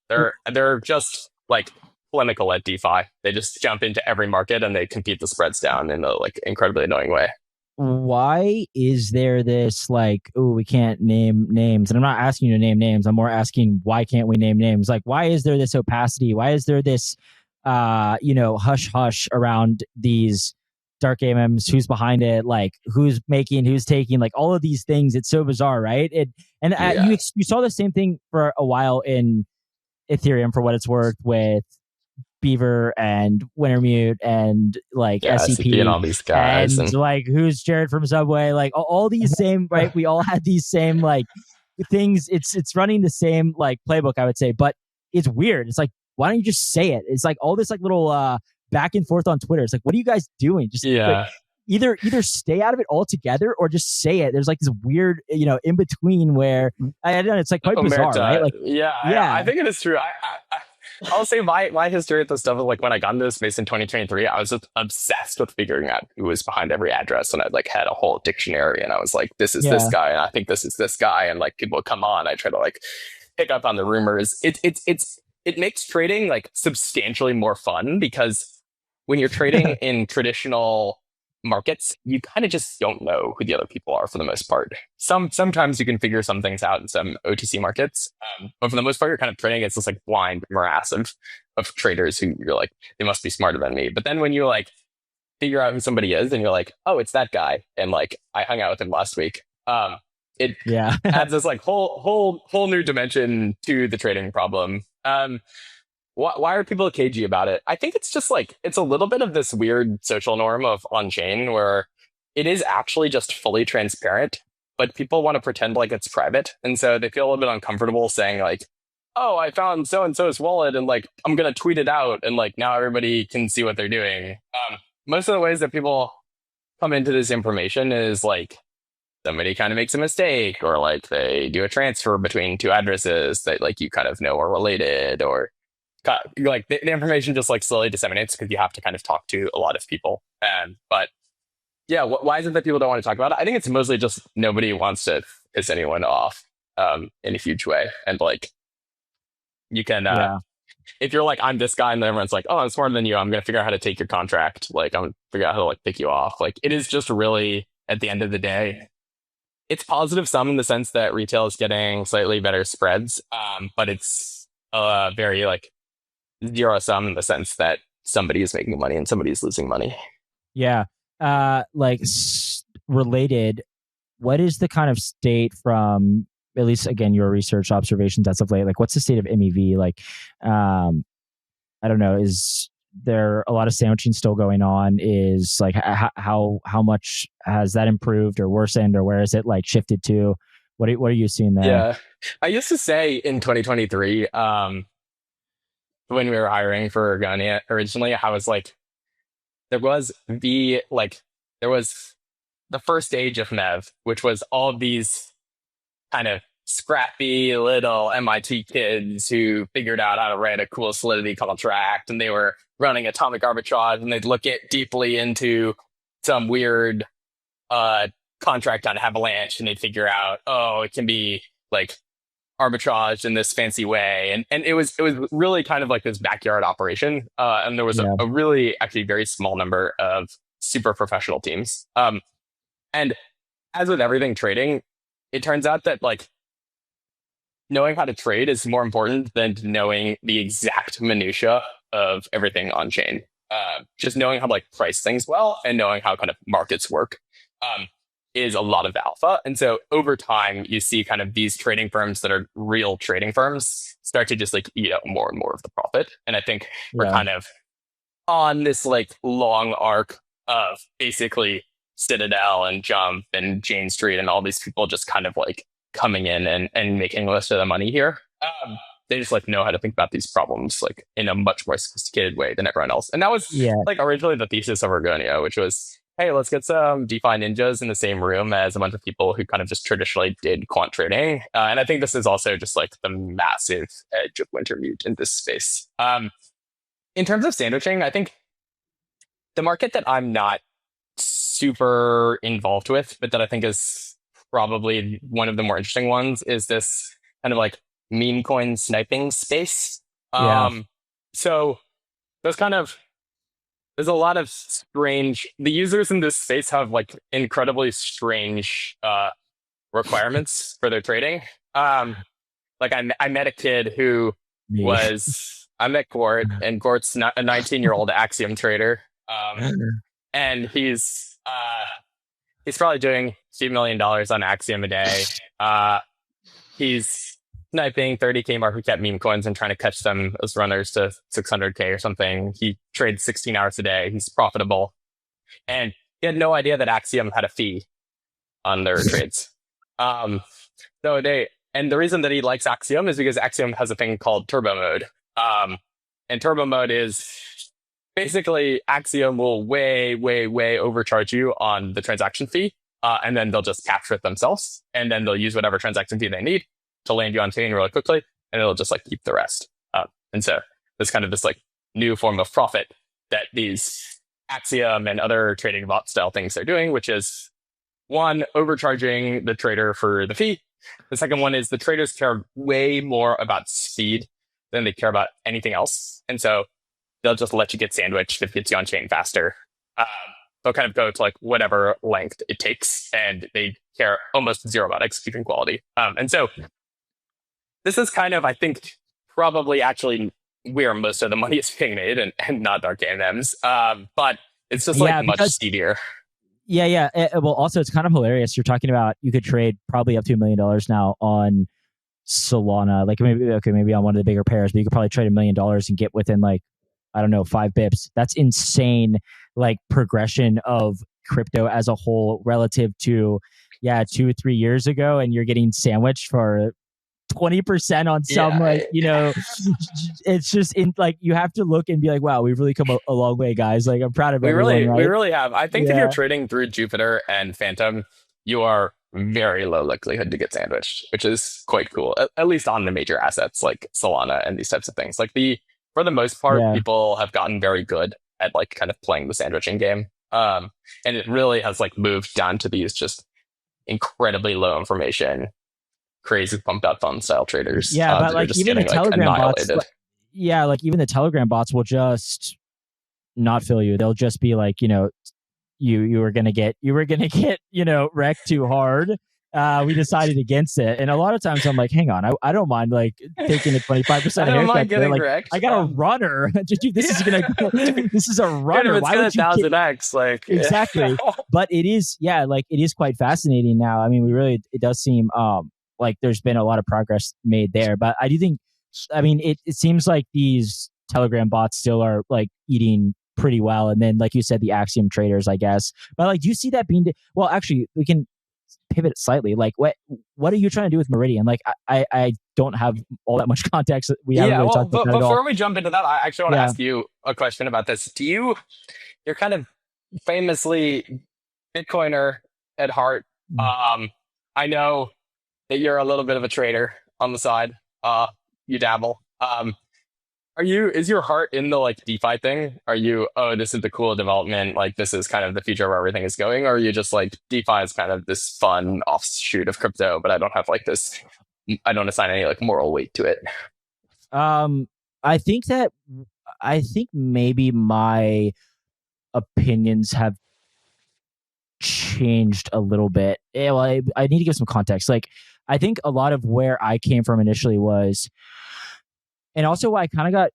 They're just like clinical at DeFi. They just jump into every market and they compete the spreads down in a like incredibly annoying way. Why is there this like, oh, we can't name names? And I'm not asking you to name names. I'm more asking why can't we name names? Like, why is there this opacity? Why is there this hush hush around these dark AMMs? Who's behind it? Like who's making, who's taking, like all of these things. It's so bizarre, right? You saw the same thing for a while in Ethereum, for what it's worth, with Beaver and Wintermute and like SCP and all these guys and like who's Jared from Subway, like all these same, right? We all had these same like things. It's running the same like playbook, I would say, but it's weird. It's like, why don't you just say it? It's like all this like little back and forth on Twitter. It's like, what are you guys doing? Just like, either stay out of it altogether or just say it. There's like this weird, in between where I don't know. It's like quite bizarre, right? Like, I think it is true. I'll say my history with this stuff is like when I got into this space in 2023, I was just obsessed with figuring out who was behind every address, and I like had a whole dictionary, and I was like, this is this guy, and I think this is this guy, and like people come on, I try to like pick up on the rumors. It makes trading like substantially more fun because when you're trading in traditional markets, you kind of just don't know who the other people are for the most part. Sometimes you can figure some things out in some OTC markets, but for the most part, you're kind of trading against this like blind morass of traders who you're like, they must be smarter than me. But then when you like figure out who somebody is, and you're like, oh, it's that guy, and like I hung out with him last week. It adds this like whole new dimension to the trading problem. Why are people cagey about it? I think it's just like, it's a little bit of this weird social norm of on-chain where it is actually just fully transparent, but people want to pretend like it's private. And so they feel a little bit uncomfortable saying like, oh, I found so-and-so's wallet and like, I'm going to tweet it out. And like, now everybody can see what they're doing. Most of the ways that people come into this information is like, somebody kind of makes a mistake, or like they do a transfer between two addresses that like you kind of know are related, or like the information just like slowly disseminates because you have to kind of talk to a lot of people. But yeah, why is it that people don't want to talk about it? I think it's mostly just nobody wants to piss anyone off in a huge way. And like you can, if you're like, I'm this guy, and then everyone's like, oh, I'm smarter than you, I'm going to figure out how to take your contract. Like I'm going to figure out how to like pick you off. Like it is just really at the end of the day, it's positive some in the sense that retail is getting slightly better spreads, but it's very like zero sum in the sense that somebody is making money and somebody is losing money. Yeah. Related, what is the kind of state from, at least again, your research observations as of late? Like, what's the state of MEV? Like, I don't know, is there a lot of sandwiching still going on? Is like, how much has that improved or worsened, or where is it like shifted to? What are you seeing there? Yeah. I used to say in 2023, when we were hiring for Ergonia originally, I was like, there was the first stage of Mev, which was all of these kind of scrappy little MIT kids who figured out how to write a cool Solidity contract, and they were running atomic arbitrage, and they'd look deeply into some weird contract on Avalanche, and they'd figure out, oh, it can be like arbitrage in this fancy way, and it was really kind of like this backyard operation, and there was a really actually very small number of super professional teams, and as with everything trading, it turns out that like knowing how to trade is more important than knowing the exact minutia of everything on chain. Just knowing how to like price things well and knowing how kind of markets work is a lot of alpha. And so over time, you see kind of these trading firms that are real trading firms start to just like eat up more and more of the profit. And I think we're kind of on this like long arc of basically Citadel and Jump and Jane Street and all these people just kind of like coming in and making most of the money here. They just like know how to think about these problems like in a much more sophisticated way than everyone else. And that was like originally the thesis of Ergonia, which was, hey, let's get some DeFi ninjas in the same room as a bunch of people who kind of just traditionally did quant trading. And I think this is also just like the massive edge of Wintermute in this space. In terms of sandwiching, I think the market that I'm not super involved with, but that I think is probably one of the more interesting ones, is this kind of like meme coin sniping space. So there's a lot of strange, the users in this space have like incredibly strange requirements for their trading. Like I met a kid who I met Gwart, and Gwart's not a 19-year-old Axiom trader. And he's probably doing a few $1 million on Axiom a day. He's sniping 30K market cap meme coins and trying to catch them as runners to 600K or something. He trades 16 hours a day. He's profitable. And he had no idea that Axiom had a fee on their trades. And the reason that he likes Axiom is because Axiom has a thing called turbo mode. And turbo mode is basically Axiom will way, way, way overcharge you on the transaction fee. And then they'll just capture it themselves. And then they'll use whatever transaction fee they need to land you on chain really quickly. And it'll just like keep the rest. And so there's kind of this like new form of profit that these Axiom and other trading bot style things are doing, which is one, overcharging the trader for the fee. The second one is the traders care way more about speed than they care about anything else. And so they'll just let you get sandwiched if it gets you on chain faster. They'll kind of go to like whatever length it takes, and they care almost zero about execution quality. And so this is kind of, I think, probably actually where most of the money is being made, and not Dark AMMs. But it's just like much speedier. Yeah. Well, also, it's kind of hilarious. You're talking about you could trade probably up to $1 million now on Solana. Like maybe on one of the bigger pairs, but you could probably trade $1 million and get within like, I don't know, 5 bips. That's insane, like progression of crypto as a whole relative to 2 or 3 years ago, and you're getting sandwiched for 20% on some it's just in like you have to look and be like, wow, we've really come a long way, guys. Like I'm proud of everyone. We really have. I think if you're trading through Jupyter and Phantom, you are very low likelihood to get sandwiched, which is quite cool. At least on the major assets like Solana and these types of things. Like for the most part, people have gotten very good at like kind of playing the sandwiching game. And it really has like moved down to these just incredibly low information, crazy pumped up fun style traders. Yeah, but like even the Telegram bots, even the Telegram bots will just not fill you. They'll just be like, you were gonna get wrecked too hard. We decided against it, and a lot of times I'm like, hang on, I don't mind like taking a 25% I don't mind haircut. getting Like, wrecked. I got a runner. Dude, this is gonna this is a runner. Dude, Why would you 1000x? Like exactly? But it is, yeah, like it is quite fascinating now. I mean, it does seem like there's been a lot of progress made there. But I do think, I mean, it seems like these Telegram bots still are like eating pretty well. And then, like you said, the Axiom traders, I guess. But like, do you see that being? Well, actually, we can pivot slightly. Like, what are you trying to do with Meridian? Like, I don't have all that much context. We haven't really talked about that at all. Before we jump into that, I actually want to ask you a question about this. You're kind of famously Bitcoiner at heart. I know that you're a little bit of a trader on the side. You dabble. Is your heart in the like DeFi thing? Are you, oh, this is the cool development, like this is kind of the future where everything is going? Or are you just like, DeFi is kind of this fun offshoot of crypto, but I don't assign any like moral weight to it? I think maybe my opinions have changed a little bit. Well, I need to give some context. Like, I think a lot of where I came from initially was, and also why I kind of got,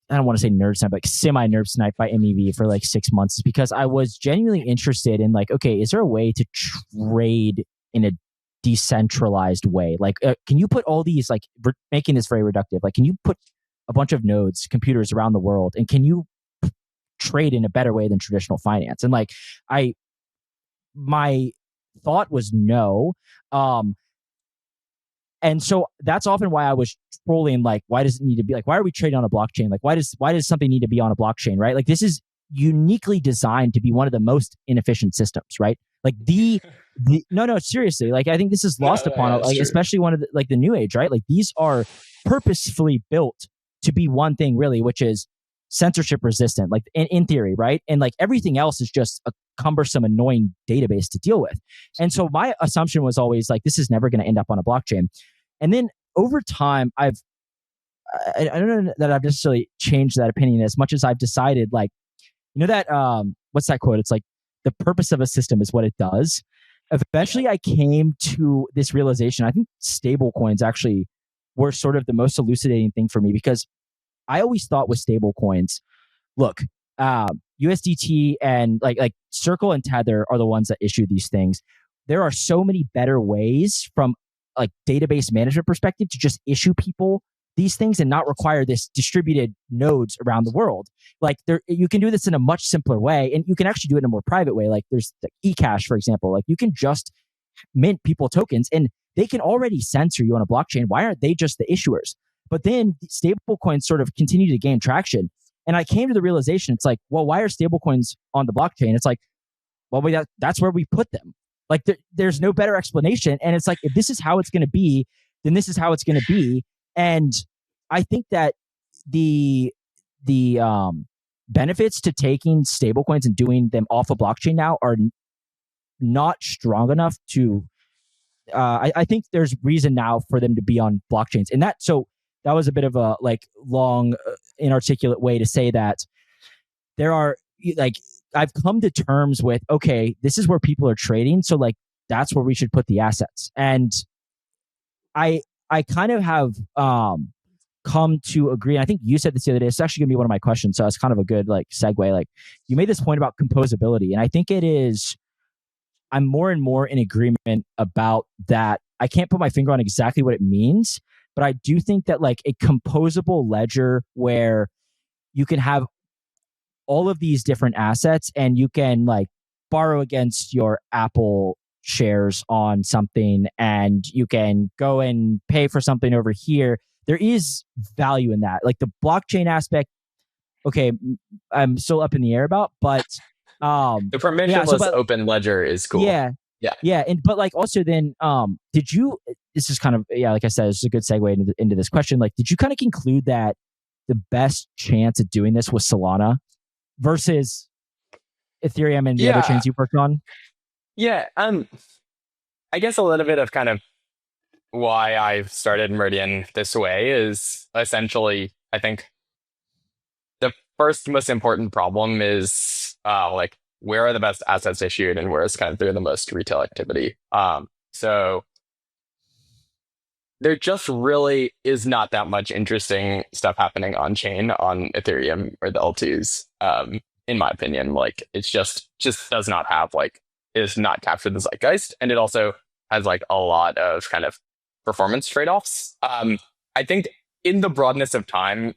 I don't want to say nerd sniped, but semi-nerd sniped by MEV for like 6 months, is because I was genuinely interested in like, okay, is there a way to trade in a decentralized way? Like, can you put all these, like, making this very reductive, like, can you put a bunch of nodes, computers around the world, and can you trade in a better way than traditional finance? And like, my thought was no. And so that's often why I was trolling, like, why does it need to be, like, why are we trading on a blockchain? Like, why does something need to be on a blockchain, right? Like, this is uniquely designed to be one of the most inefficient systems, right? Like no, seriously, like, I think this is lost upon, like, especially one of the, like, the new age, right? Like, these are purposefully built to be one thing, really, which is censorship resistant, like in theory, right? And like everything else is just a cumbersome, annoying database to deal with. And so my assumption was always like, this is never going to end up on a blockchain. And then over time, I don't know that I've necessarily changed that opinion as much as I've decided, like, you know, that what's that quote? It's like, the purpose of a system is what it does. Eventually, I came to this realization. I think stable coins actually were sort of the most elucidating thing for me, because I always thought with stable coins, look, USDT and like Circle and Tether are the ones that issue these things. There are so many better ways from like database management perspective to just issue people these things and not require this distributed nodes around the world. Like, you can do this in a much simpler way, and you can actually do it in a more private way. Like, there's the eCash, for example. Like, you can just mint people tokens, and they can already censor you on a blockchain. Why aren't they just the issuers? But then stablecoins sort of continue to gain traction. And I came to the realization, it's like, well, why are stablecoins on the blockchain? It's like, well, that's where we put them. Like, there's no better explanation. And it's like, if this is how it's going to be, then this is how it's going to be. And I think that the benefits to taking stablecoins and doing them off a blockchain now are not strong enough to, I think there's reason now for them to be on blockchains. And that was a bit of a like long, inarticulate way to say that there are, like, I've come to terms with, okay, this is where people are trading. So like, that's where we should put the assets. And I kind of have come to agree. And I think you said this the other day. It's actually going to be one of my questions. So it's kind of a good like segue. Like, you made this point about composability. And I think I'm more and more in agreement about that. I can't put my finger on exactly what it means, but I do think that like a composable ledger where you can have all of these different assets and you can like borrow against your Apple shares on something, and you can go and pay for something over here. There is value in that. Like, the blockchain aspect, okay, I'm still up in the air about, but the permissionless open ledger is cool. Yeah. And but like, also then, did you, this is kind of, like I said, this is a good segue into this question. Like, did you kind of conclude that the best chance at doing this was Solana versus Ethereum and the other chains you worked on? Yeah. I guess a little bit of kind of why I've started Meridian this way is essentially, I think the first most important problem is like where are the best assets issued and where is kind of the most retail activity. So there just really is not that much interesting stuff happening on chain on Ethereum or the L2s. In my opinion, like it's just does not have like, is not captured the zeitgeist, and it also has like a lot of kind of performance trade-offs. I think in the broadness of time,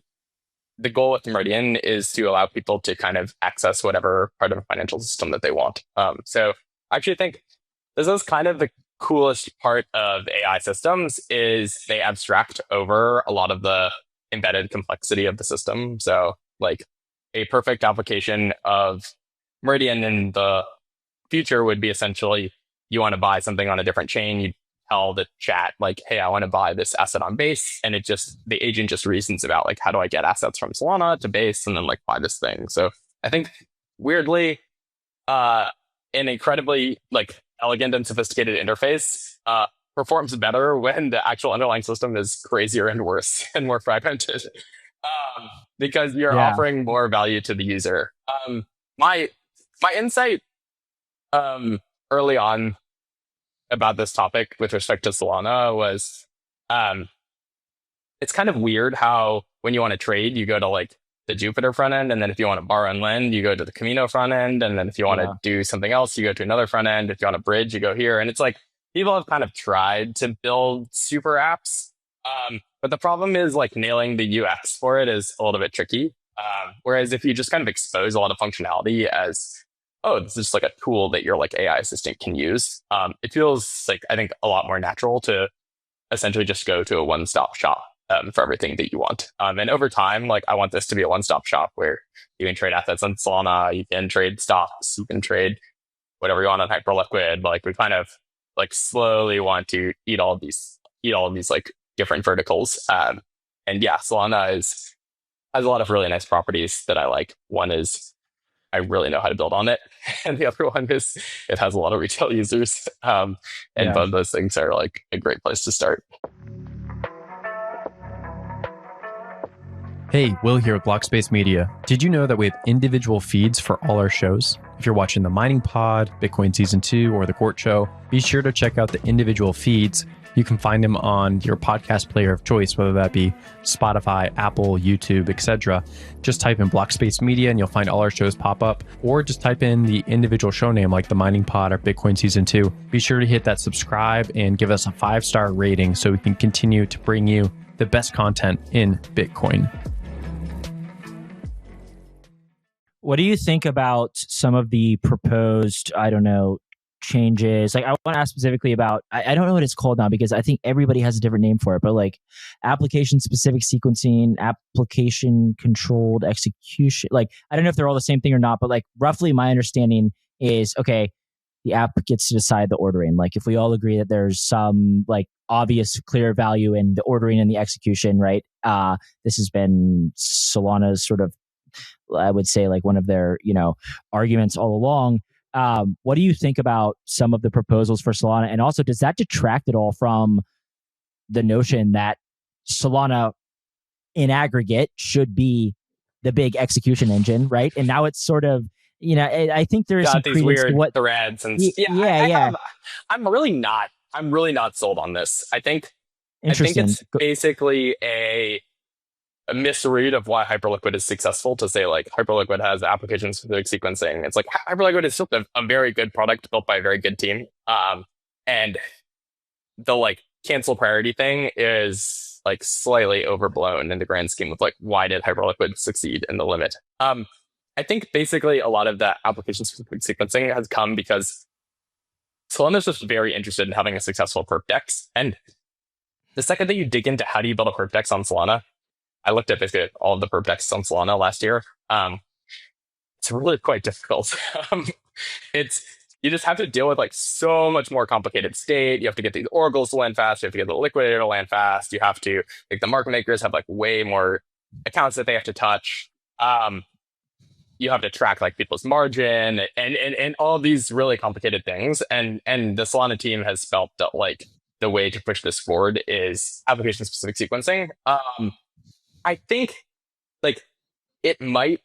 the goal with Meridian is to allow people to kind of access whatever part of a financial system that they want. So I actually think this is kind of the coolest part of AI systems, is they abstract over a lot of the embedded complexity of the system. So like a perfect application of Meridian in the future would be essentially, you want to buy something on a different chain, you tell the chat like, hey, I want to buy this asset on Base, and it just, the agent just reasons about like, how do I get assets from Solana to Base and then like buy this thing. So I think weirdly, an incredibly like elegant and sophisticated interface performs better when the actual underlying system is crazier and worse and more fragmented, because you're offering more value to the user. My insight early on about this topic with respect to Solana was, it's kind of weird how when you want to trade, you go to like the Jupyter front end, and then if you want to borrow and lend, you go to the Camino front end, and then if you want to do something else, you go to another front end. If you want to bridge, you go here. And it's like, people have kind of tried to build super apps, but the problem is like nailing the UX for it is a little bit tricky. Whereas if you just kind of expose a lot of functionality as, oh, this is just like a tool that your like AI assistant can use, it feels like, I think, a lot more natural to essentially just go to a one-stop shop for everything that you want. And over time, like I want this to be a one-stop shop where you can trade assets on Solana, you can trade stocks, you can trade whatever you want on Hyperliquid. Like we kind of like slowly want to eat all of these like different verticals. And yeah, Solana has a lot of really nice properties that I like. One is I really know how to build on it, and the other one is it has a lot of retail users. And both those things are like a great place to start. Hey, Will here with Blockspace Media. Did you know that we have individual feeds for all our shows? If you're watching the Mining Pod, Bitcoin Season 2, or the Gwart Show, be sure to check out the individual feeds. You can find them on your podcast player of choice, whether that be Spotify, Apple, YouTube, etc. Just type in Blockspace Media and you'll find all our shows pop up, or just type in the individual show name like the Mining Pod or Bitcoin Season 2. Be sure to hit that subscribe and give us a 5-star rating so we can continue to bring you the best content in Bitcoin. What do you think about some of the proposed, I don't know, changes? Like I want to ask specifically about, I don't know what it's called now because I think everybody has a different name for it, but like application specific sequencing, application controlled execution. Like, I don't know if they're all the same thing or not, but like roughly my understanding is, okay, the app gets to decide the ordering. Like if we all agree that there's some like obvious clear value in the ordering and the execution, right? This has been Solana's sort of, I would say, like one of their, arguments all along. What do you think about some of the proposals for Solana? And also, does that detract at all from the notion that Solana in aggregate should be the big execution engine, right? And now it's sort of, I think there's some these weird threads and I'm really not sold on this. I think it's basically a misread of why Hyperliquid is successful to say like Hyperliquid has application specific sequencing. It's like Hyperliquid is still a very good product built by a very good team. And the like cancel priority thing is like slightly overblown in the grand scheme of like, why did Hyperliquid succeed in the limit? I think basically a lot of that application specific sequencing has come because Solana is just very interested in having a successful perp DEX. And the second that you dig into how do you build a perp DEX on Solana, I looked at basically all of the perp DEXs on Solana last year. It's really quite difficult. You just have to deal with like so much more complicated state. You have to get these oracles to land fast. You have to get the liquidator to land fast. You have to, like the market makers have like way more accounts that they have to touch. You have to track like people's margin and all of these really complicated things. And the Solana team has felt that like the way to push this forward is application specific sequencing. I think like it might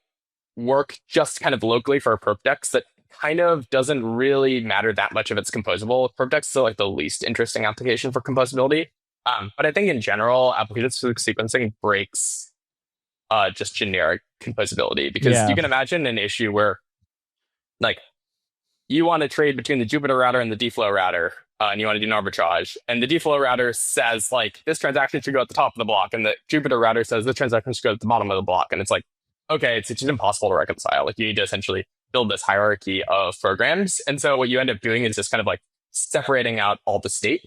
work just kind of locally for a perp DEX that kind of doesn't really matter that much if it's composable. Perp DEX is still like the least interesting application for composability. But I think in general, application-specific sequencing breaks just generic composability, because you can imagine an issue where like you want to trade between the Jupyter router and the dflow router, and you want to do an arbitrage, and the dflow router says like this transaction should go at the top of the block, and the Jupyter router says this transaction should go at the bottom of the block, and it's like, okay, it's just impossible to reconcile. Like you need to essentially build this hierarchy of programs, and so what you end up doing is just kind of like separating out all the state.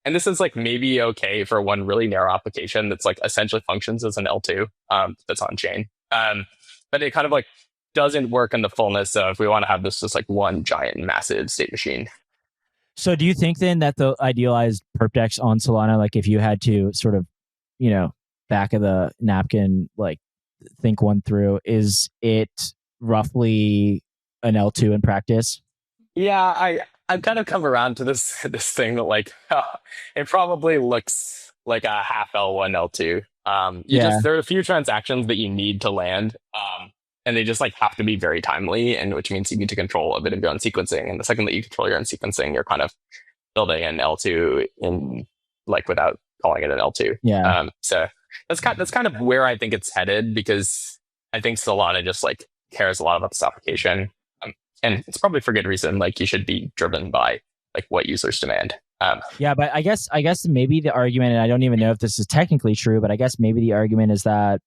And this is like maybe okay for one really narrow application that's like essentially functions as an L2 that's on chain. But it kind of like doesn't work in the fullness of we want to have this just like one giant massive state machine. So do you think then that the idealized perp DEX on Solana, like if you had to sort of, back of the napkin, like think one through, is it roughly an L2 in practice? Yeah, I've kind of come around to this thing that like it probably looks like a half L1 L2. There are a few transactions that you need to land, and they just like have to be very timely, and which means you need to control a bit of your own sequencing. And the second that you control your own sequencing, you're kind of building an L2 in like without calling it an L2. Yeah. So that's kind of where I think it's headed, because I think Solana just like cares a lot about this application. And it's probably for good reason. Like you should be driven by like what users demand. Yeah, but I guess maybe the argument, and I don't even know if this is technically true, but I guess maybe the argument is that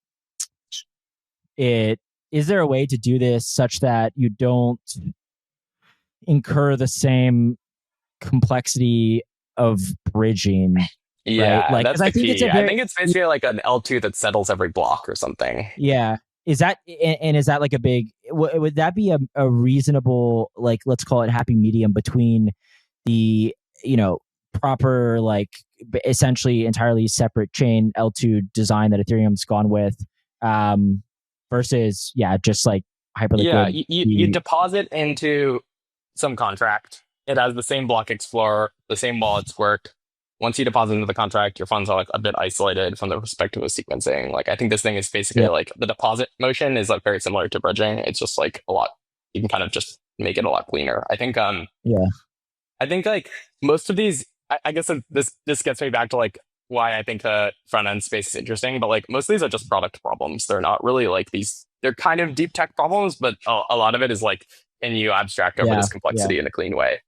is there a way to do this such that you don't incur the same complexity of bridging? Yeah, right? Like, that's the key. I think it's basically like an L2 that settles every block or something. Yeah. Is that like a big, would that be a reasonable, like, let's call it happy medium between the, proper, like essentially entirely separate chain L2 design that Ethereum's gone with, versus, just like Hyperliquid? Yeah, you deposit into some contract. It has the same block explorer, the same wallets work. Once you deposit into the contract, your funds are like a bit isolated from the perspective of sequencing. Like I think this thing is basically like the deposit motion is like very similar to bridging. It's just like a lot. You can kind of just make it a lot cleaner. I think. I think like most of these. I guess this gets me back to like why I think the front end space is interesting. But like most of these are just product problems. They're not really like these. They're kind of deep tech problems, but a lot of it is like, can you abstract over this complexity in a clean way?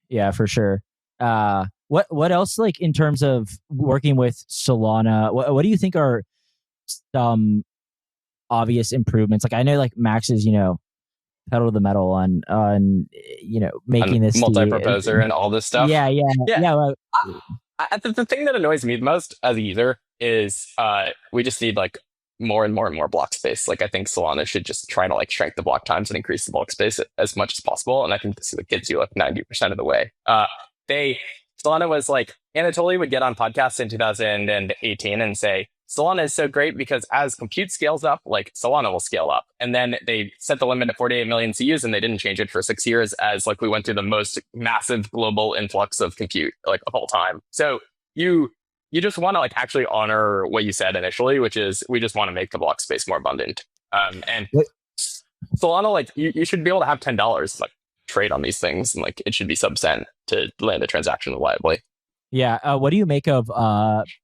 Yeah, for sure. What else, like in terms of working with Solana, what do you think are some obvious improvements? Like I know like Max is, pedal to the metal on making this multi-proposer and all this stuff. Yeah. The thing that annoys me the most as a user is we just need like more and more and more block space. Like I think Solana should just try to like shrink the block times and increase the block space as much as possible. And I think this gets you like 90% of the way. Solana was like, Anatoly would get on podcasts in 2018 and say, Solana is so great because as compute scales up, like Solana will scale up. And then they set the limit at 48 million CUs and they didn't change it for 6 years as like we went through the most massive global influx of compute like of all time. So you just want to like actually honor what you said initially, which is we just want to make the block space more abundant. And Solana, like you should be able to have $10 like trade on these things, and like it should be sub-cent to land a transaction reliably. Yeah. What do you make of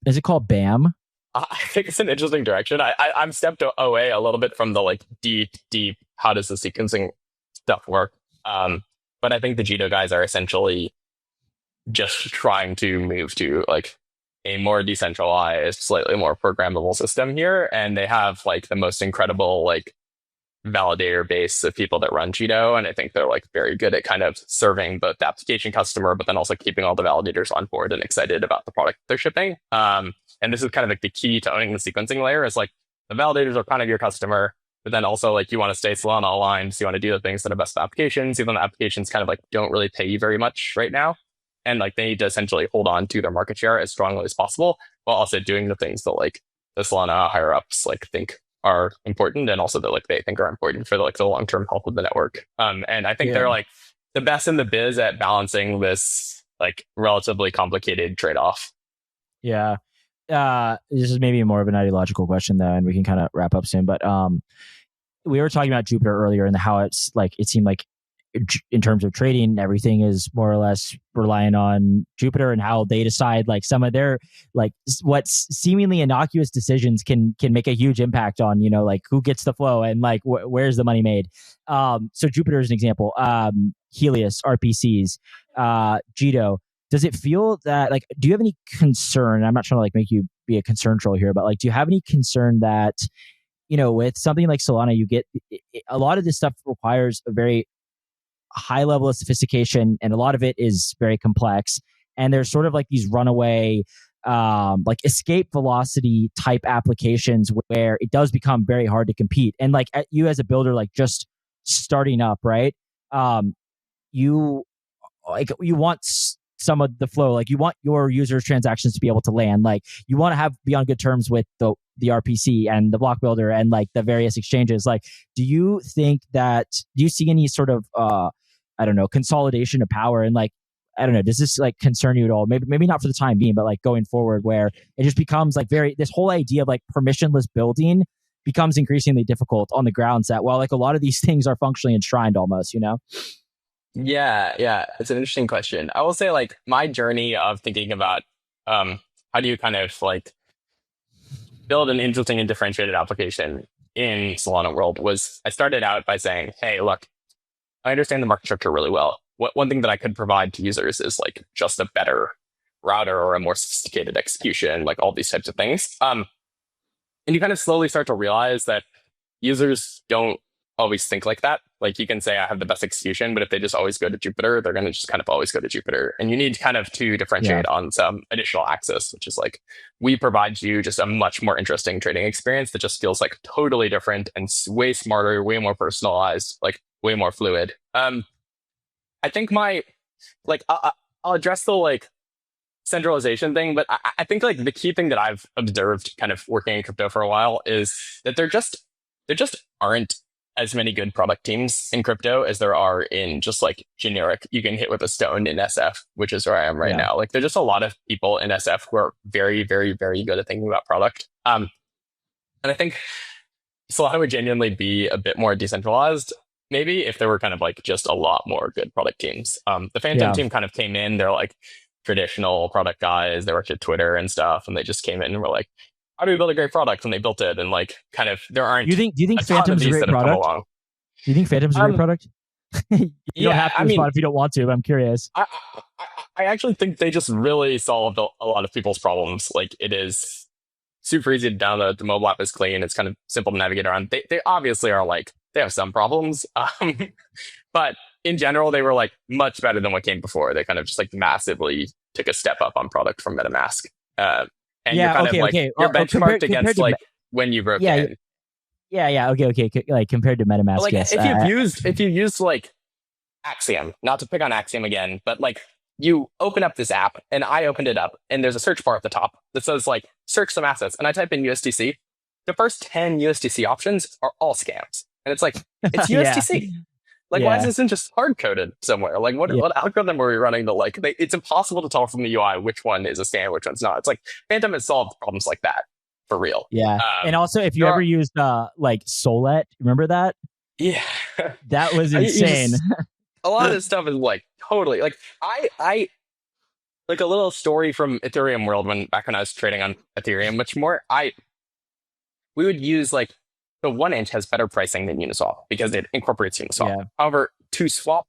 is it called BAM? I think it's an interesting direction. I'm stepped away a little bit from the like deep how does the sequencing stuff work. But I think the Jito guys are essentially just trying to move to like a more decentralized, slightly more programmable system here, and they have like the most incredible like validator base of people that run Jito, and I think they're like very good at kind of serving both the application customer, but then also keeping all the validators on board and excited about the product they're shipping. And this is kind of like the key to owning the sequencing layer is like the validators are kind of your customer, but then also like you want to stay Solana aligned, so you want to do the things that are best for applications, even though applications kind of like don't really pay you very much right now, and like they need to essentially hold on to their market share as strongly as possible while also doing the things that like the Solana higher ups like think are important, and also that like they think are important for the long-term health of the network. And I think they're like the best in the biz at balancing this like relatively complicated trade-off. Yeah. This is maybe more of an ideological question though, and we can kind of wrap up soon. But we were talking about Jupyter earlier and how it's like it seemed like in terms of trading, everything is more or less relying on Jupyter and how they decide like some of their like what seemingly innocuous decisions can make a huge impact on, you know, like who gets the flow and like where's the money made. So Jupyter is an example. Helios, RPCs, Jito. Does it feel that like, do you have any concern? I'm not trying to like make you be a concern troll here, but like, do you have any concern that, you know, with something like Solana, you get a lot of this stuff requires a very high level of sophistication, and a lot of it is very complex. And there's sort of like these runaway, like escape velocity type applications where it does become very hard to compete. And like you as a builder, like just starting up, right? You want some of the flow, like you want your users' transactions to be able to land, like you want to be on good terms with the RPC and the block builder and like the various exchanges. Like, do you see any sort of I don't know, consolidation of power? And like, I don't know, does this like concern you at all? Maybe not for the time being, but like going forward, where it just becomes like this whole idea of like permissionless building becomes increasingly difficult on the grounds that, well, like a lot of these things are functionally enshrined almost, you know? Yeah, it's an interesting question. I will say like my journey of thinking about how do you kind of like build an interesting and differentiated application in Solana world was I started out by saying, hey, look, I understand the market structure really well. One thing that I could provide to users is like just a better router or a more sophisticated execution, like all these types of things. And you kind of slowly start to realize that users don't always think like that. Like you can say I have the best execution, but if they just always go to Jupyter, they're going to just kind of always go to Jupyter. And you need kind of to differentiate on some additional access, which is like we provide you just a much more interesting trading experience that just feels like totally different and way smarter, way more personalized, like way more fluid. I think I'll address the like centralization thing, but I think like the key thing that I've observed kind of working in crypto for a while is that there just aren't as many good product teams in crypto as there are in just like generic, you can hit with a stone in SF, which is where I am right now. Like there's just a lot of people in SF who are very, very, very good at thinking about product. And I think Solana would genuinely be a bit more decentralized, maybe if there were kind of like just a lot more good product teams. The Phantom team kind of came in, they're like traditional product guys, they worked at Twitter and stuff, and they just came in and were like, how do we build a great product? And they built it, and like kind of there aren't. Do you think Phantom's a great product? Do you think Phantom's a great product? You don't have to respond if you don't want to, but I'm curious. I actually think they just really solved a lot of people's problems. Like it is super easy to download. The mobile app is clean. It's kind of simple to navigate around. They obviously are like, they have some problems. But in general, they were like much better than what came before. They kind of just like massively took a step up on product from MetaMask. And you're kind of like, you're benchmarked against like when you broke in. Okay. Like compared to MetaMask, like yes. If you used like Axiom, not to pick on Axiom again, but like you open up this app and I opened it up and there's a search bar at the top that says like search some assets, and I type in USDC. The first 10 USDC options are all scams, and it's like it's USDC. Like why isn't just hard coded somewhere? Like what algorithm were we running to like? It's impossible to tell from the UI which one is a scam, which one's not. It's like Phantom has solved problems like that. For real. Yeah. And also if you ever used like Solet, remember that? Yeah. That was insane. A lot of this stuff is like totally like I like a little story from Ethereum world back when I was trading on Ethereum much more. We would use like the 1inch has better pricing than Uniswap because it incorporates Uniswap. Yeah. However, to swap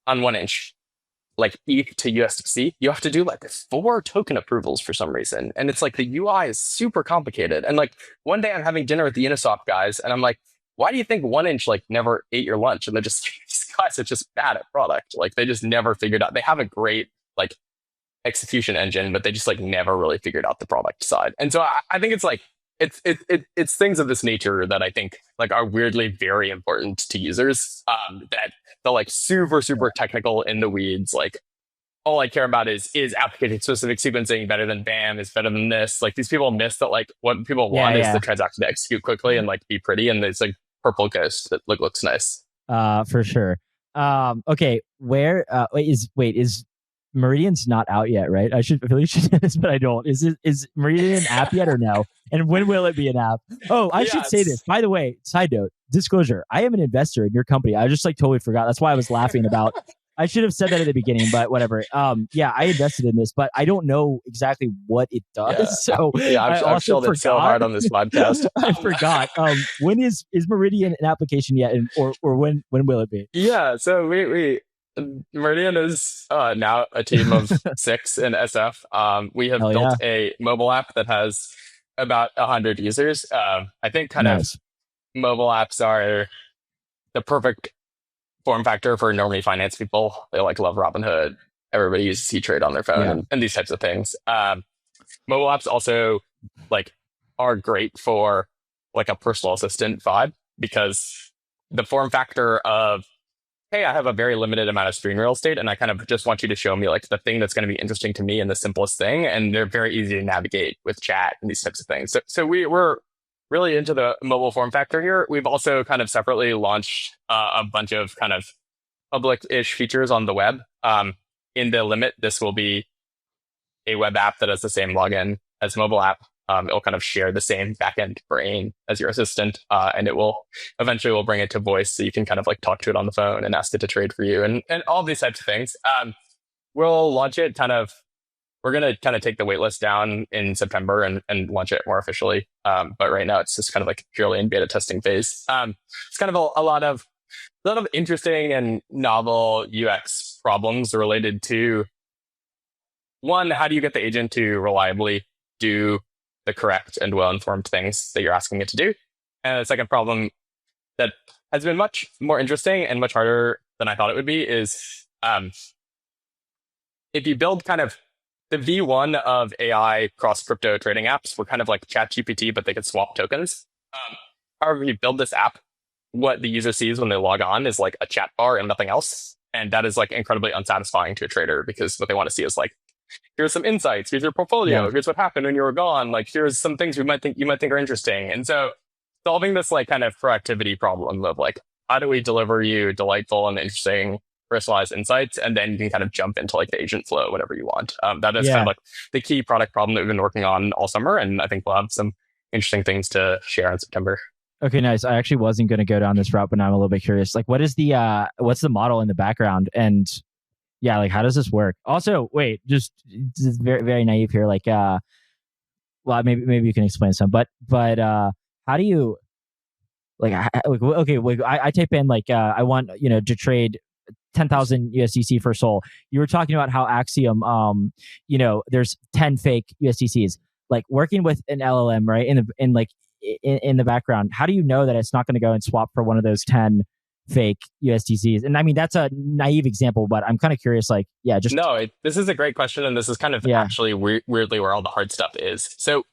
on 1inch, like ETH to USDC, you have to do like 4 token approvals for some reason. And it's like the UI is super complicated. And like one day I'm having dinner with the Uniswap guys and I'm like, why do you think 1inch like never ate your lunch? And they're just, these guys are just bad at product. Like they just never figured out, they have a great like execution engine, but they just like never really figured out the product side. And so I think it's like, it's things of this nature that I think like are weirdly very important to users. That the like super technical in the weeds, like all I care about is application specific sequencing better than BAM is better than this. Like these people miss that like what people want is the transaction to execute quickly and like be pretty, and it's like purple ghost that looks nice. For sure. Okay, where is Meridian's not out yet, right? I really should know this, but I don't. Is Meridian an app yet or no? And when will it be an app? Oh, I should say this. By the way, side note, disclosure, I am an investor in your company. I just like totally forgot. That's why I was laughing about. I should have said that at the beginning, but whatever. Yeah, I invested in this, but I don't know exactly what it does. Yeah. So I've shelled it so hard on this podcast. I forgot. When is Meridian an application yet, or when will it be? Yeah, so we Meridian is now a team of 6 in SF. We have built a mobile app that has about 100 users. I think kind of mobile apps are the perfect form factor for normally finance people. They love Robinhood. Everybody uses C-Trade on their phone and these types of things. Mobile apps also are great for a personal assistant vibe, because the form factor of, hey, I have a very limited amount of screen real estate and I kind of just want you to show me the thing that's going to be interesting to me and the simplest thing. And they're very easy to navigate with chat and these types of things. So we're really into the mobile form factor here. We've also kind of separately launched a bunch of kind of public-ish features on the web. In the limit, this will be a web app that has the same login as mobile app. It'll kind of share the same backend brain as your assistant, and it will eventually we'll bring it to voice, so you can kind of talk to it on the phone and ask it to trade for you, and all these types of things. We'll launch it we're going to kind of take the waitlist down in September and launch it more officially. But right now it's just kind of purely in beta testing phase. It's kind of a lot of interesting and novel UX problems related to, one, how do you get the agent to reliably do the correct and well-informed things that you're asking it to do? And the second problem that has been much more interesting and much harder than I thought it would be is if you build kind of the V1 of AI cross-crypto trading apps were kind of like ChatGPT, but they could swap tokens. However, you build this app, what the user sees when they log on is a chat bar and nothing else. And that is incredibly unsatisfying to a trader, because what they want to see is here's some insights, here's your portfolio, here's what happened when you were gone, here's some things you might think are interesting. And so solving this kind of proactivity problem of how do we deliver you delightful and interesting personalized insights, and then you can kind of jump into the agent flow whenever you want. That is kind of the key product problem that we've been working on all summer, and I think we'll have some interesting things to share in September. Okay, nice. I actually wasn't going to go down this route, but now I'm a little bit curious. What is what's the model in the background, and how does this work? Also, wait, just very very naive here. Well, maybe you can explain some, but how do you I type in I want to trade 10,000 USDC for Sol. You were talking about how Axiom, there's 10 fake USDCs. Working with an LLM, right? In the background, how do you know that it's not going to go and swap for one of those 10 fake USDCs? And I mean, that's a naive example, but I'm kind of curious. This is a great question, and this is kind of actually weirdly where all the hard stuff is. So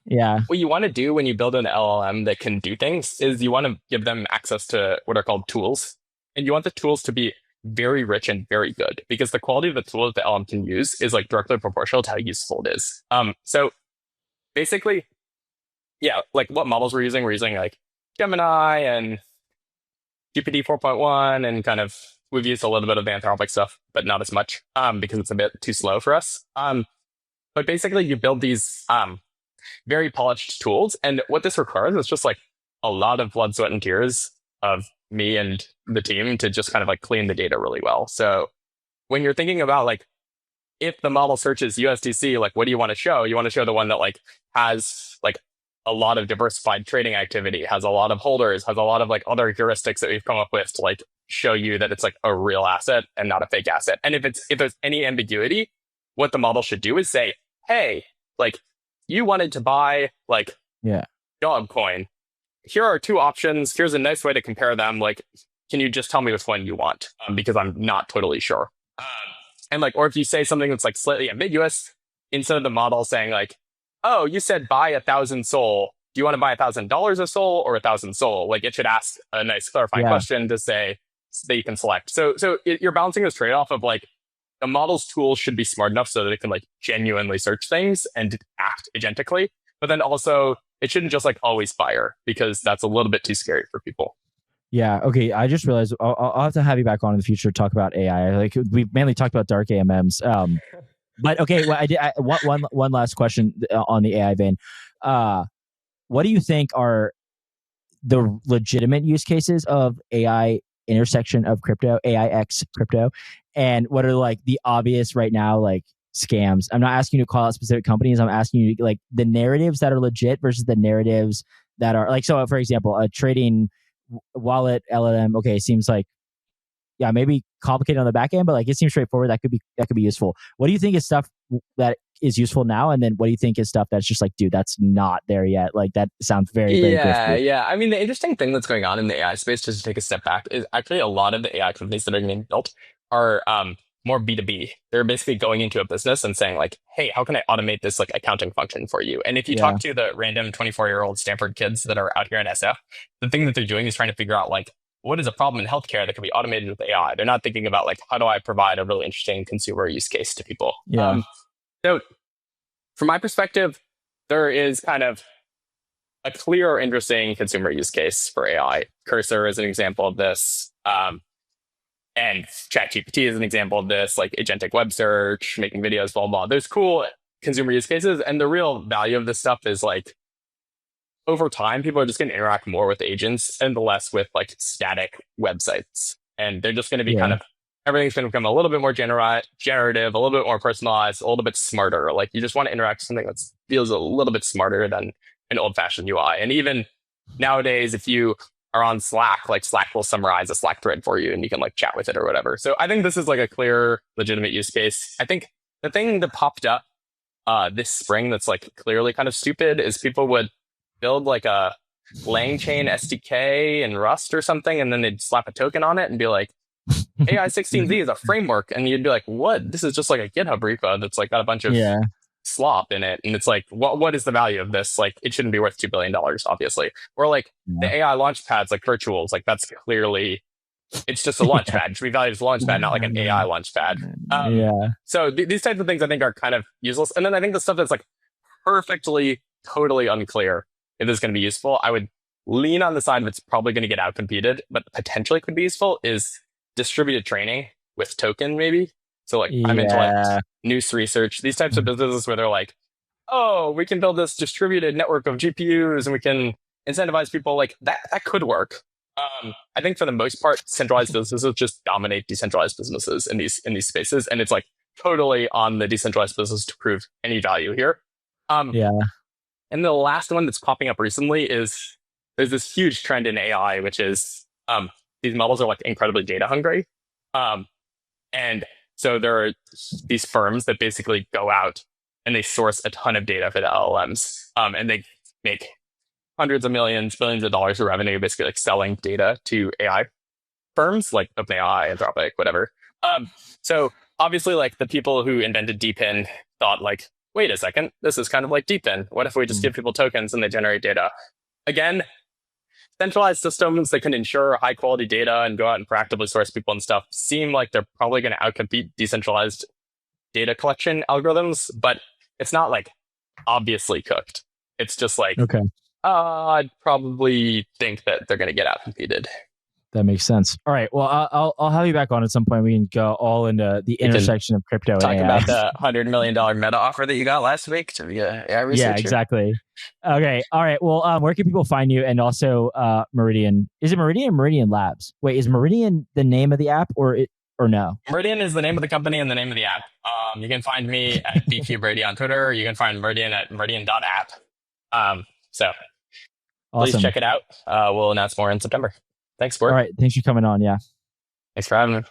what you want to do when you build an LLM that can do things is you want to give them access to what are called tools, and you want the tools to be very rich and very good, because the quality of the tool that the LM can use is directly proportional to how useful it is. So basically, what models we're using Gemini and GPT 4.1, and kind of we've used a little bit of the Anthropic stuff, but not as much because it's a bit too slow for us. But basically, you build these very polished tools, and what this requires is just a lot of blood, sweat, and tears of me and the team to just kind of clean the data really well. So when you're thinking about if the model searches USDC, what do you want to show? You want to show the one that has a lot of diversified trading activity, has a lot of holders, has a lot of other heuristics that we've come up with to show you that it's a real asset and not a fake asset. And if there's any ambiguity, what the model should do is say, hey, you wanted to buy dog coin. Here are 2 options. Here's a nice way to compare them. Can you just tell me which one you want? Because I'm not totally sure. And or if you say something that's slightly ambiguous, instead of the model saying oh, you said buy 1,000 Sol. Do you want to buy $1,000 of Sol or 1,000 Sol? It should ask a nice clarifying question to say that you can select. So you're balancing this trade-off of the model's tools should be smart enough so that it can genuinely search things and act agentically, but then also it shouldn't just always fire, because that's a little bit too scary for people. Yeah. Okay. I just realized I'll have to have you back on in the future to talk about AI. We've mainly talked about dark AMMs. But okay, well, one last question on the AI vein. What do you think are the legitimate use cases of AI intersection of crypto, AIX crypto, and what are like the obvious right now like scams? I'm not asking you to call out specific companies. I'm asking you like the narratives that are legit versus the narratives that are like, so for example, a trading wallet LLM, okay, seems like, yeah, maybe complicated on the back end, but like it seems straightforward. That could be useful. What do you think is stuff that is useful now? And then what do you think is stuff that's just like, dude, that's not there yet? Like that sounds very, very grifty. Yeah. I mean, the interesting thing that's going on in the AI space, just to take a step back, is actually a lot of the AI companies that are getting built are more B2B. They're basically going into a business and saying like, hey, how can I automate this like accounting function for you? And if you talk to the random 24-year-old Stanford kids that are out here in SF, the thing that they're doing is trying to figure out like, what is a problem in healthcare that can be automated with AI? They're not thinking about like, how do I provide a really interesting consumer use case to people? Yeah. So from my perspective, there is kind of a clear or interesting consumer use case for AI. Cursor is an example of this. And ChatGPT is an example of this, like agentic web search, making videos, blah, blah. There's cool consumer use cases. And the real value of this stuff is like, over time, people are just going to interact more with agents and less with like static websites. And they're just going to be kind of, everything's going to become a little bit more generative, a little bit more personalized, a little bit smarter. Like you just want to interact with something that feels a little bit smarter than an old-fashioned UI. And even nowadays, if you are on Slack, like Slack will summarize a Slack thread for you and you can like chat with it or whatever. So I think this is like a clear, legitimate use case. I think the thing that popped up this spring that's like clearly kind of stupid is people would build like a LangChain SDK in Rust or something, and then they'd slap a token on it and be like, AI16Z is a framework. And you'd be like, what? This is just like a GitHub repo that's like got a bunch of slop in it. And it's like, what is the value of this? Like, it shouldn't be worth $2 billion, obviously. Or like the AI launch pads, like virtuals, like that's clearly, it's just a launch pad. It should be valued as a launch pad, not like an AI launch pad. So these types of things I think are kind of useless. And then I think the stuff that's like perfectly, totally unclear if this is going to be useful, I would lean on the side of it's probably going to get outcompeted, but potentially could be useful is distributed training with token, maybe. So like I'm into like Noose Research, these types of businesses where they're like, oh, we can build this distributed network of GPUs and we can incentivize people, like that could work. I think for the most part, centralized businesses just dominate decentralized businesses in these spaces. And it's like totally on the decentralized business to prove any value here. And the last one that's popping up recently is there's this huge trend in AI, which is these models are like incredibly data hungry. And so there are these firms that basically go out and they source a ton of data for the LLMs. And they make hundreds of millions, billions of dollars of revenue, basically like selling data to AI firms like OpenAI, Anthropic, whatever. So obviously like the people who invented DeepIn thought like, wait a second, this is kind of like DeepIn. What if we just give people tokens and they generate data? Again, centralized systems that can ensure high quality data and go out and proactively source people and stuff seem like they're probably going to outcompete decentralized data collection algorithms, but it's not like obviously cooked. It's just like, I'd probably think that they're going to get outcompeted. That makes sense. All right. Well, I'll have you back on at some point. We can go all into the intersection of crypto and AI. Talk about the $100 million meta offer that you got last week to be an AI researcher. Yeah, exactly. Okay. All right. Well, where can people find you? And also Meridian. Is it Meridian or Meridian Labs? Wait, is Meridian the name of the app or no? Meridian is the name of the company and the name of the app. You can find me at BQ Brady on Twitter. You can find Meridian at meridian.app. So awesome. Please check it out. We'll announce more in September. Thanks, Gwart. All right. Thanks for coming on. Yeah. Thanks for having me.